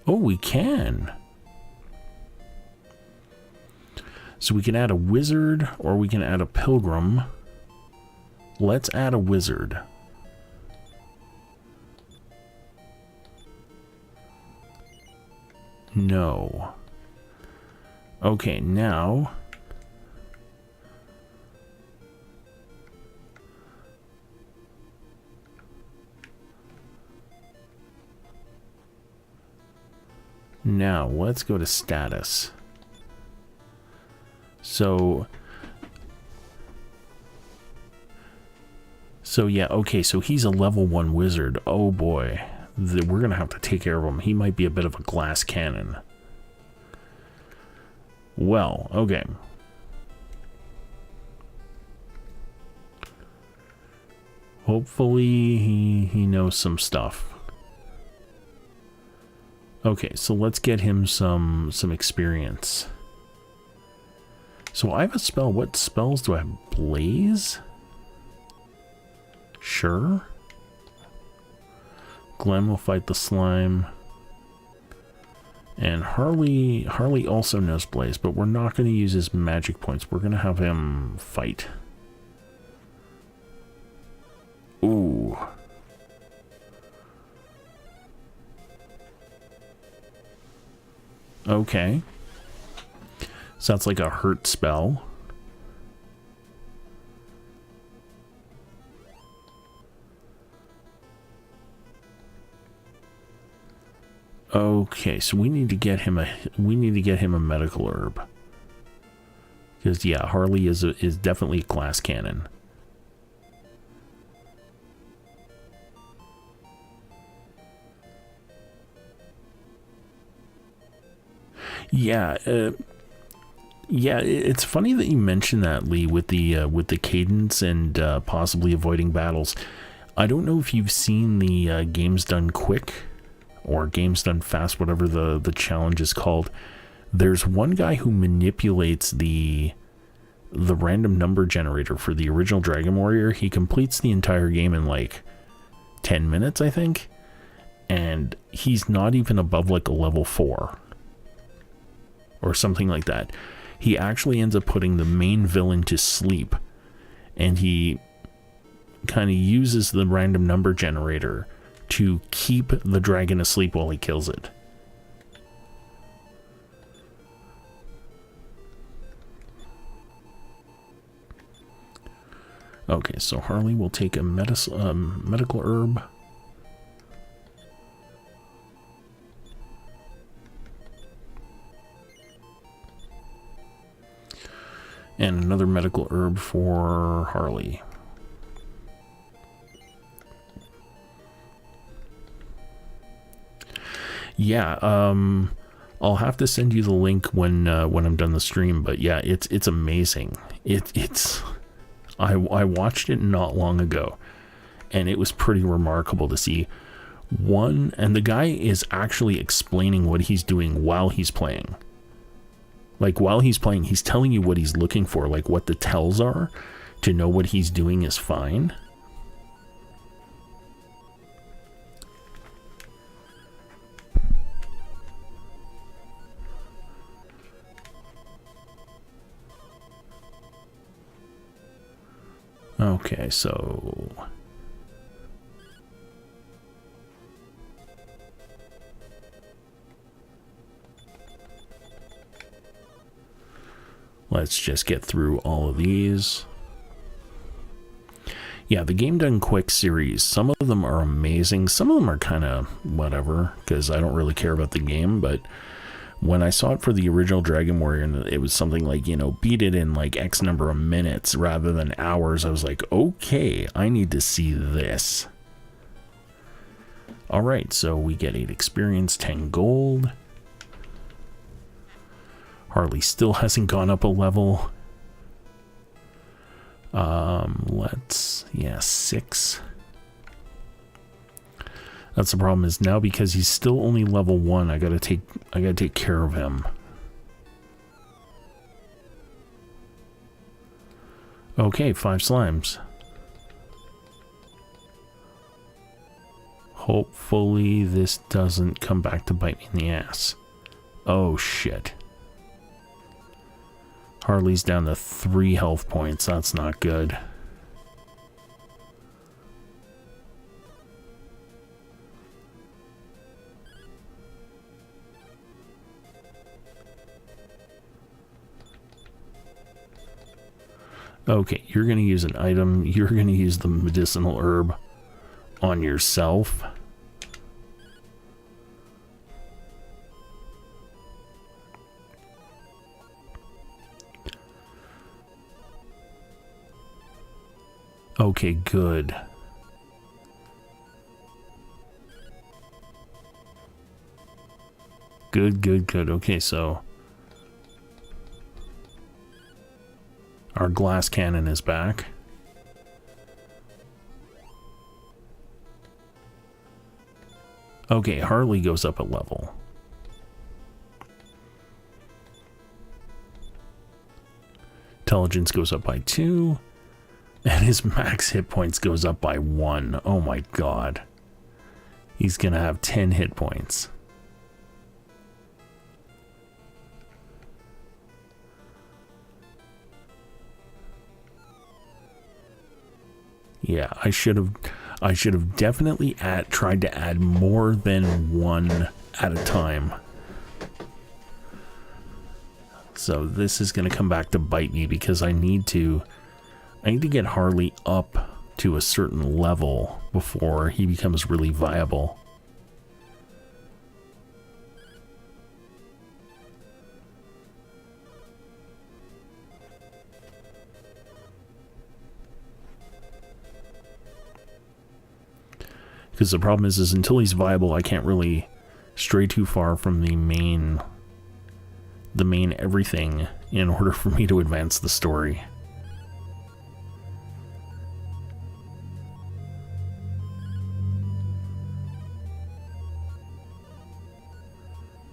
Oh, we can. So we can add a wizard or we can add a pilgrim. Let's add a wizard. No. Okay, now... Now, let's go to status. So yeah, okay, so he's a level 1 wizard. Oh boy, we're going to have to take care of him. He might be a bit of a glass cannon. Well, okay. Hopefully he knows some stuff. Okay, so let's get him some experience. So I have a spell. What spells do I have? Blaze? Sure. Glenn will fight the slime. And Harley also knows Blaze, but we're not going to use his magic points. We're going to have him fight. Ooh. Okay. Sounds like a hurt spell. Okay, so we need to get him a medical herb. Because yeah, Harley is definitely a glass cannon. Yeah, yeah, it's funny that you mentioned that, Lee, with the cadence and possibly avoiding battles. I don't know if you've seen the Games Done Quick or Games Done Fast, whatever the challenge is called. There's one guy who manipulates the random number generator for the original Dragon Warrior. He completes the entire game in like 10 minutes, I think, and he's not even above like a level 4 or something like that. He actually ends up putting the main villain to sleep, and he kind of uses the random number generator to keep the dragon asleep while he kills it. Okay, so Harley will take a medical herb. And another medical herb for Harley. Yeah, I'll have to send you the link when I'm done the stream. But yeah, it's amazing. I watched it not long ago, and it was pretty remarkable to see one. And the guy is actually explaining what he's doing while he's playing. Like, while he's playing, he's telling you what he's looking for, like what the tells are, to know what he's doing is fine. Okay, so... let's just get through all of these. Yeah, the Game Done Quick series, some of them are amazing. Some of them are kind of whatever, because I don't really care about the game. But when I saw it for the original Dragon Warrior, and it was something like, you know, beat it in like X number of minutes rather than hours, I was like, okay, I need to see this. Alright, so we get 8 experience, 10 gold. Harley still hasn't gone up a level. Yeah, 6. That's the problem, is now because he's still only level 1, I gotta take care of him. Okay, 5 slimes. Hopefully this doesn't come back to bite me in the ass. Oh shit. Harley's down to 3 health points. That's not good. Okay, you're going to use an item. You're going to use the medicinal herb on yourself. Okay, good. Good. Okay, so our glass cannon is back. Okay, Harley goes up a level. Intelligence goes up by 2. And his max hit points goes up by 1. Oh my god. He's gonna have 10 hit points. Yeah, I should have definitely tried to add more than 1 at a time. So this is gonna come back to bite me because I need to get Harley up to a certain level before he becomes really viable. Because the problem is until he's viable, I can't really stray too far from the main everything in order for me to advance the story.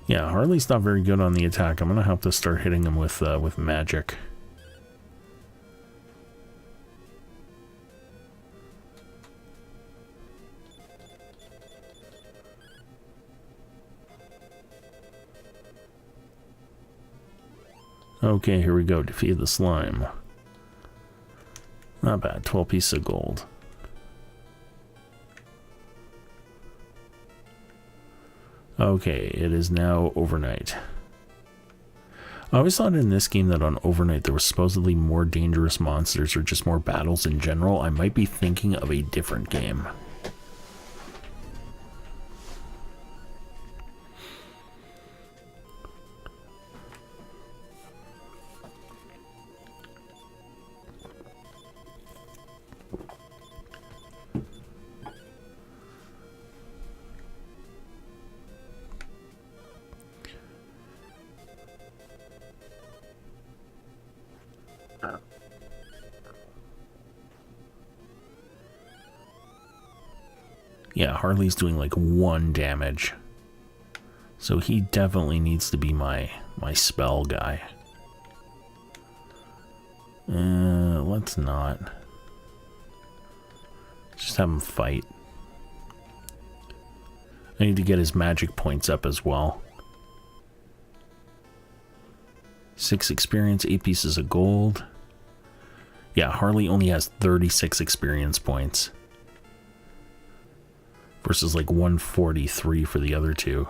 Yeah, Harley's not very good on the attack. I'm gonna have to start hitting him with magic. Okay, here we go. Defeat the slime. Not bad. 12 pieces of gold. Okay, it is now overnight. I always thought in this game that on overnight there was supposedly more dangerous monsters or just more battles in general. I might be thinking of a different game. Yeah, Harley's doing like 1 damage. So he definitely needs to be my spell guy. Let's not. Just have him fight. I need to get his magic points up as well. 6 experience, 8 pieces of gold. Yeah, Harley only has 36 experience points. Versus like 143 for the other two.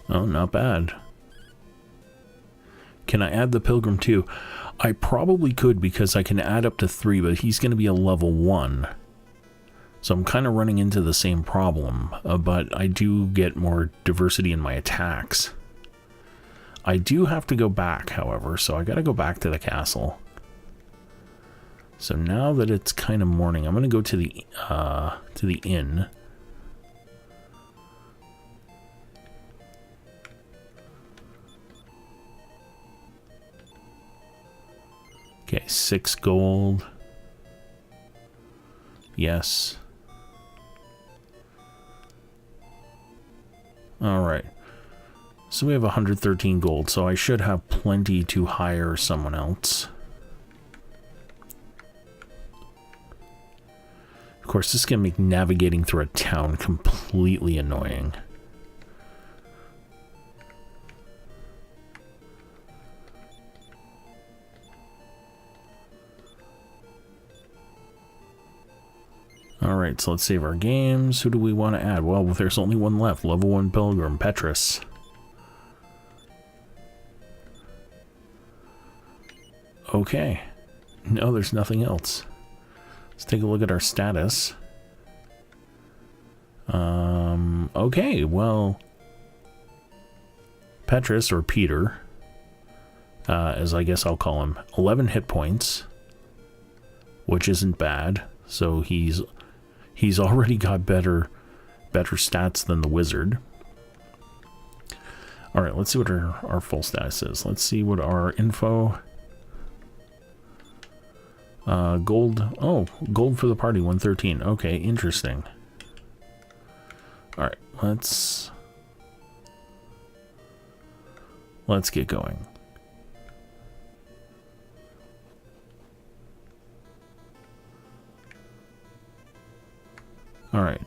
Oh, not bad. Can I add the Pilgrim too? I probably could because I can add up to 3, but he's going to be a level 1. So I'm kind of running into the same problem, but I do get more diversity in my attacks. I do have to go back, however, so I gotta go back to the castle. So now that it's kind of morning, I'm gonna go to the inn. Okay, 6 gold. Yes. Alright. So we have 113 gold, so I should have plenty to hire someone else. Of course, this is going to make navigating through a town completely annoying. Alright, so let's save our games. Who do we want to add? Well, there's only one left. Level 1 Pilgrim, Petrus. Okay. No, there's nothing else. Let's take a look at our status. Okay, well... Petrus, or Peter, as I guess I'll call him, 11 hit points, which isn't bad. So he's already got better stats than the wizard. Alright, let's see what our full status is. Let's see what our info... gold. Oh, gold for the party, 113. Okay, interesting. Alright, let's get going. Alright.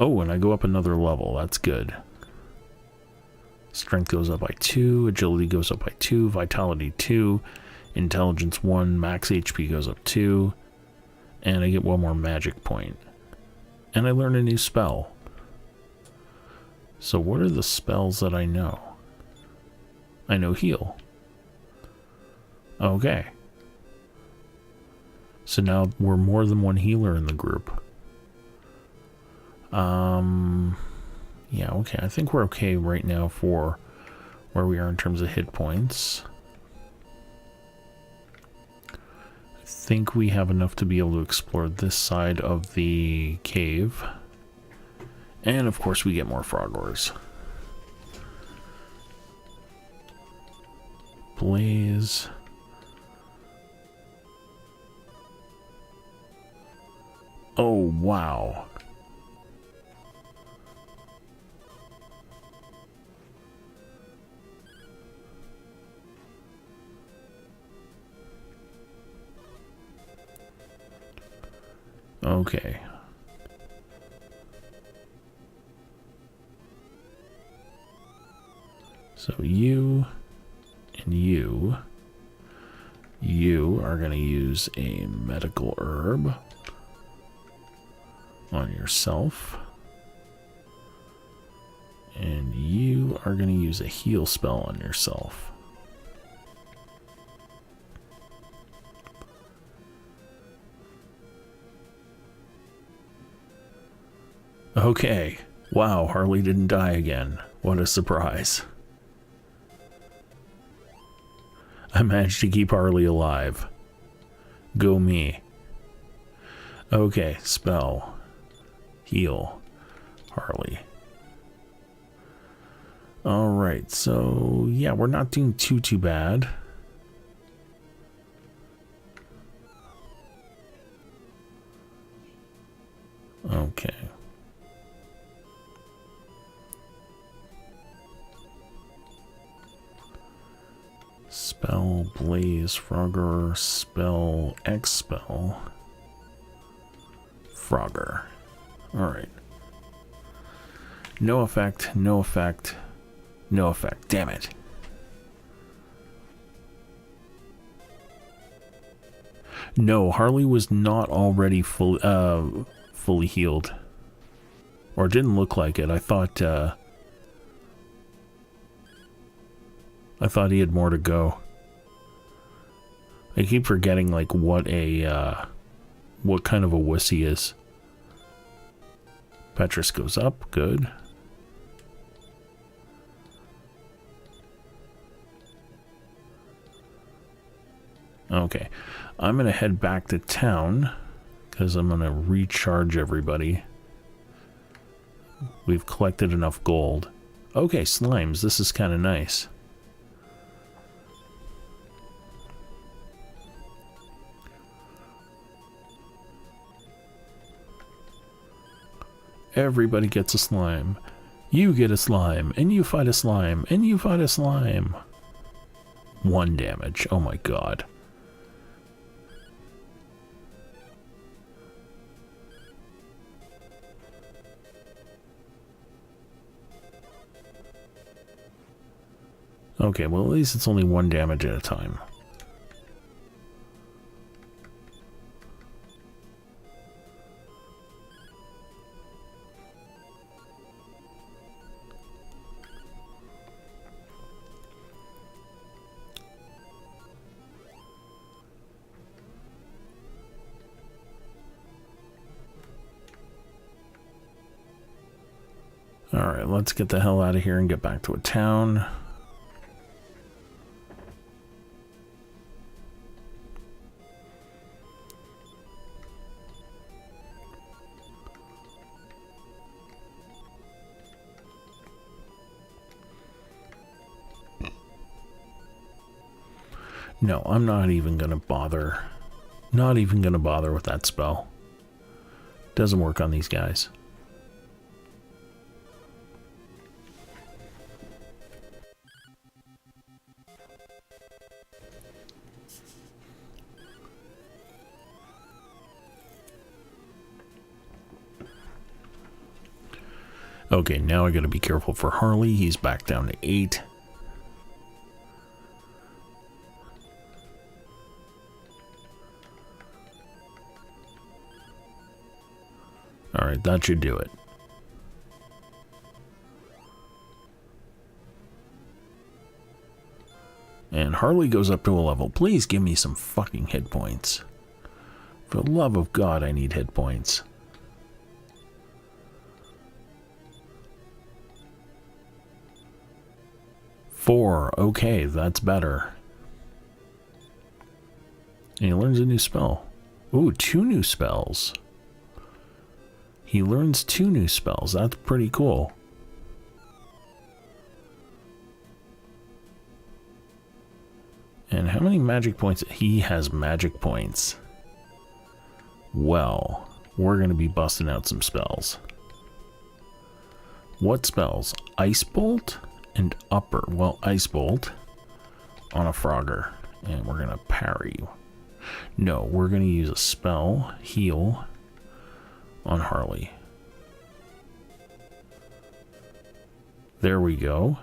Oh, and I go up another level. That's good. Strength goes up by 2, agility goes up by 2, vitality 2, intelligence 1, max HP goes up 2, and I get 1 more magic point. And I learn a new spell. So what are the spells that I know? I know heal. Okay. So now we're more than one healer in the group. Yeah, okay. I think we're okay right now for where we are in terms of hit points. I think we have enough to be able to explore this side of the cave. And of course we get more frog ores. Blaze. Oh, wow. Okay. So you and you are going to use a medical herb on yourself. And you are going to use a heal spell on yourself. Okay. Wow, Harley didn't die again. What a surprise. I managed to keep Harley alive. Go me. Okay, spell. Heal. Harley. Alright, so yeah, we're not doing too bad. Okay. Spell Blaze Frogger, spell Expel Frogger. Alright. No effect, no effect, no effect. Damn it. No, Harley was not already fully healed. Or it didn't look like it. I thought he had more to go. I keep forgetting like what kind of a wuss he is. Petrus goes up, good. Okay, I'm gonna head back to town because I'm gonna recharge everybody. We've collected enough gold. Okay, slimes, this is kind of nice. Everybody gets a slime. You get a slime, and you fight a slime, and you fight a slime. 1 damage. Oh my god. Okay, well at least it's only 1 damage at a time. Alright, let's get the hell out of here and get back to a town. No, I'm not even gonna bother. Not even gonna bother with that spell. Doesn't work on these guys. Okay, now I gotta be careful for Harley. He's back down to 8. Alright, that should do it. And Harley goes up to a level. Please give me some fucking hit points. For the love of God, I need hit points. Four. Okay, that's better. And he learns a new spell. Ooh, 2 new spells. He learns 2 new spells. That's pretty cool. And how many magic points? He has magic points. Well, we're going to be busting out some spells. What spells? Ice Bolt and Upper. Well, Ice Bolt on a Frogger. And we're going to parry. No, we're going to use a spell, Heal, on Harley. There we go.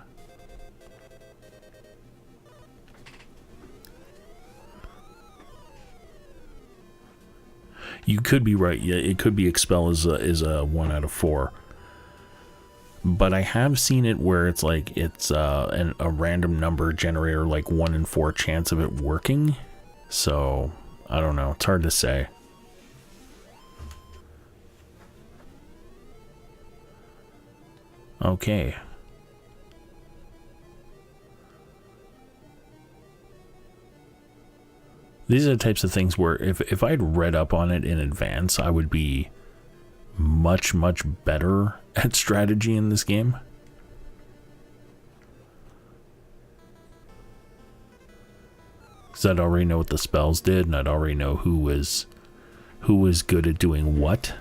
You could be right. Yeah, it could be Expel is a 1 out of 4. But I have seen it where it's like it's a random number generator, like 1 in 4 chance of it working. So I don't know. It's hard to say. Okay. These are the types of things where if I'd read up on it in advance, I would be much, much better at strategy in this game. Because I'd already know what the spells did, and I'd already know who was good at doing what.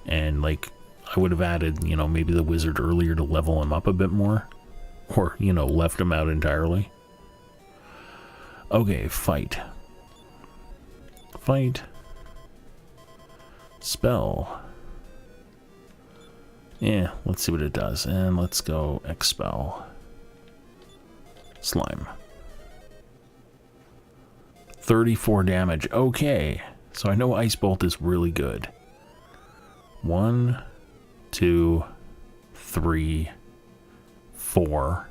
And like, I would have added, you know, maybe the wizard earlier to level him up a bit more. Or, you know, left him out entirely. Okay, fight. Fight. Spell. Yeah, let's see what it does. And let's go Expel. Slime. 34 damage. Okay. So I know Ice Bolt is really good. 1, 2, 3, 4,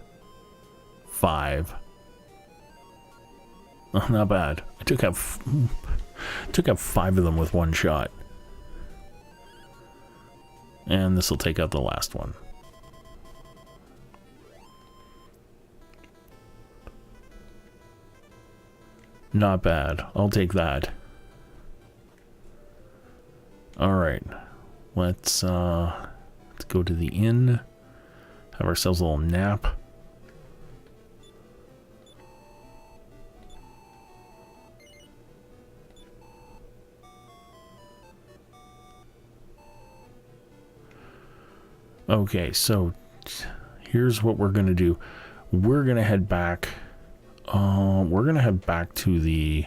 5. Oh, not bad. I took out 5 of them with 1 shot. And this will take out the last one. Not bad. I'll take that. All right. Let's go to the inn. Have ourselves a little nap. Okay, so here's what we're gonna do. We're gonna head back. We're gonna head back to the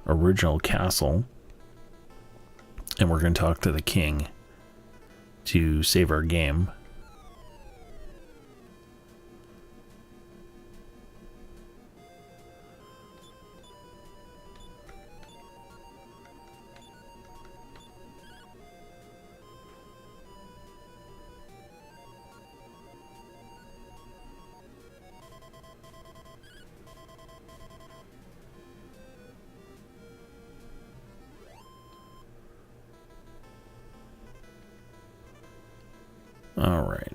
original castle, and we're gonna talk to the king to save our game. All right.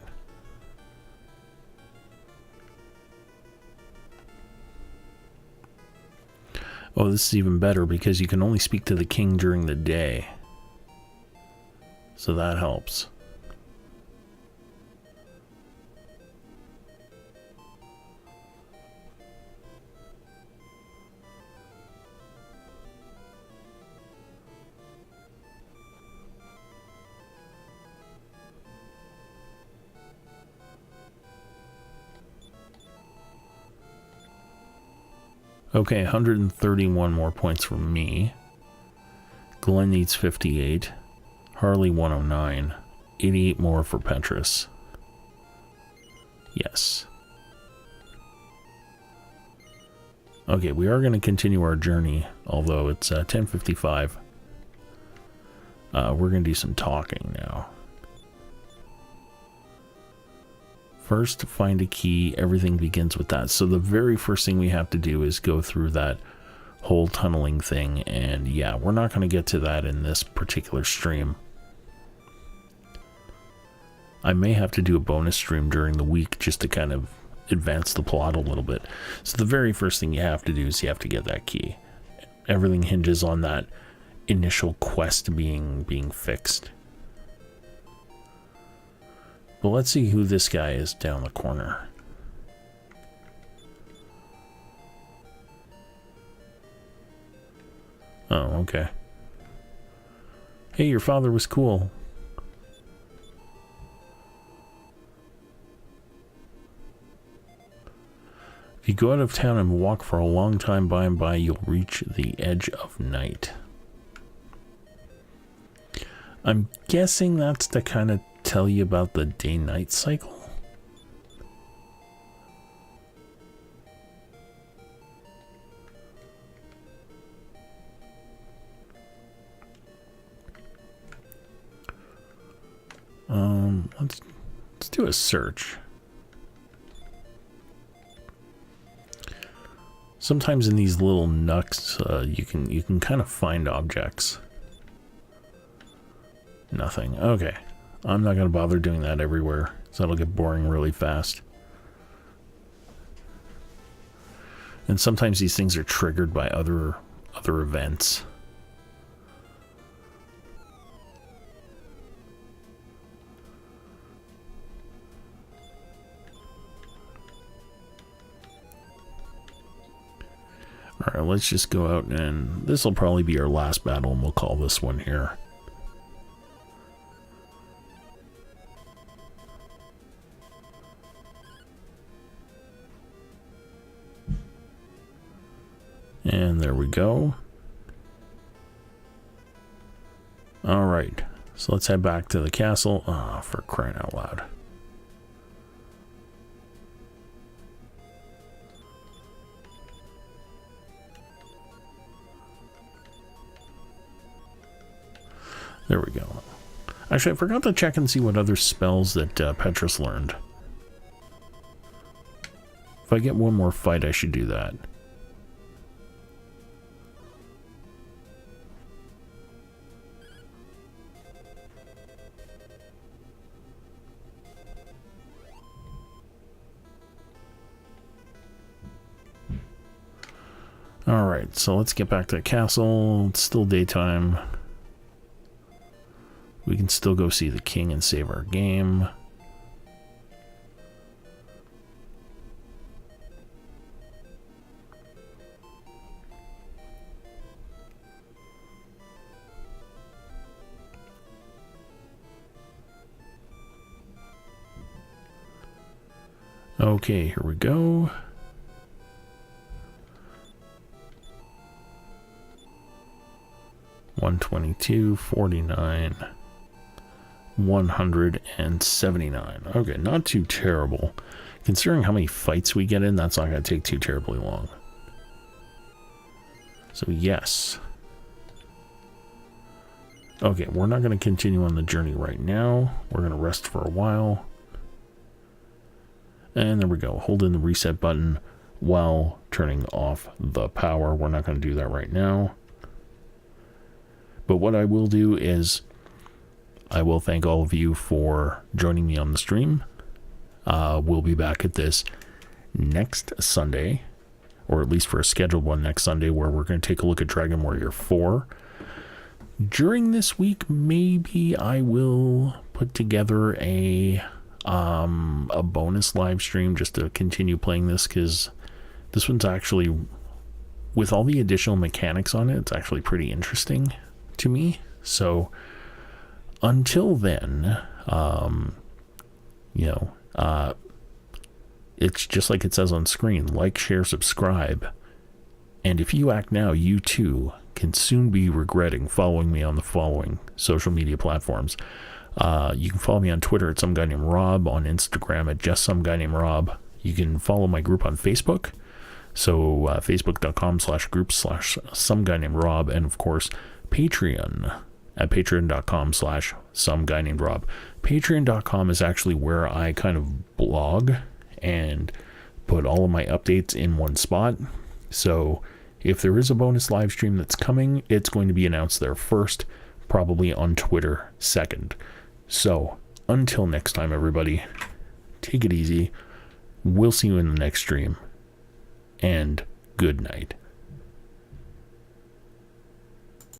Oh, this is even better because you can only speak to the king during the day. So that helps. Okay, 131 more points from me. Glenn needs 58. Harley 109. 88 more for Petrus. Yes. Okay, we are going to continue our journey, although it's 10:55. We're going to do some talking now. First, find a key. Everything begins with that. So the very first thing we have to do is go through that whole tunneling thing. And yeah, we're not going to get to that in this particular stream. I may have to do a bonus stream during the week just to kind of advance the plot a little bit. So the very first thing you have to do is you have to get that key. Everything hinges on that initial quest being fixed. But let's see who this guy is down the corner. Oh, okay. Hey, your father was cool. If you go out of town and walk for a long time, by and by, you'll reach the edge of night. I'm guessing that's to kind of tell you about the day-night cycle. Let's do a search. Sometimes in these little nooks, you can kind of find objects. Nothing. Okay. I'm not going to bother doing that everywhere, so that'll get boring really fast. And sometimes these things are triggered by other events. Alright, let's just go out, and this will probably be our last battle, and we'll call this one here. And there we go. Alright, so let's head back to the castle. Ah, for crying out loud. There we go. Actually, I forgot to check and see what other spells that Petrus learned. If I get one more fight, I should do that. Alright, so let's get back to the castle. It's still daytime. We can still go see the king and save our game. Okay, here we go. $122, $49, $179. Okay, not too terrible. Considering how many fights we get in, that's not going to take too terribly long. So, yes. Okay, we're not going to continue on the journey right now. We're going to rest for a while. And there we go. Hold in the reset button while turning off the power. We're not going to do that right now. But what I will do is I will thank all of you for joining me on the stream. We'll be back at this next Sunday, or at least for a scheduled one next Sunday, where we're going to take a look at Dragon Warrior 4. During this week, maybe I will put together a bonus live stream just to continue playing this, because this one's actually, with all the additional mechanics on it, it's actually pretty interesting to me. So until then, it's just like it says on screen: like, share, subscribe. And if you act now, you too can soon be regretting following me on the following social media platforms: You can follow me on Twitter at some guy named Rob, on Instagram at just some guy named Rob. You can follow my group on Facebook. So facebook.com/group/some guy named Rob, and of course Patreon at patreon.com/some guy named Rob. Patreon.com is actually where I kind of blog and put all of my updates in one spot. So if there is a bonus live stream that's coming, it's going to be announced there first, probably on Twitter second. So until next time, everybody, take it easy. We'll see you in the next stream, and good night.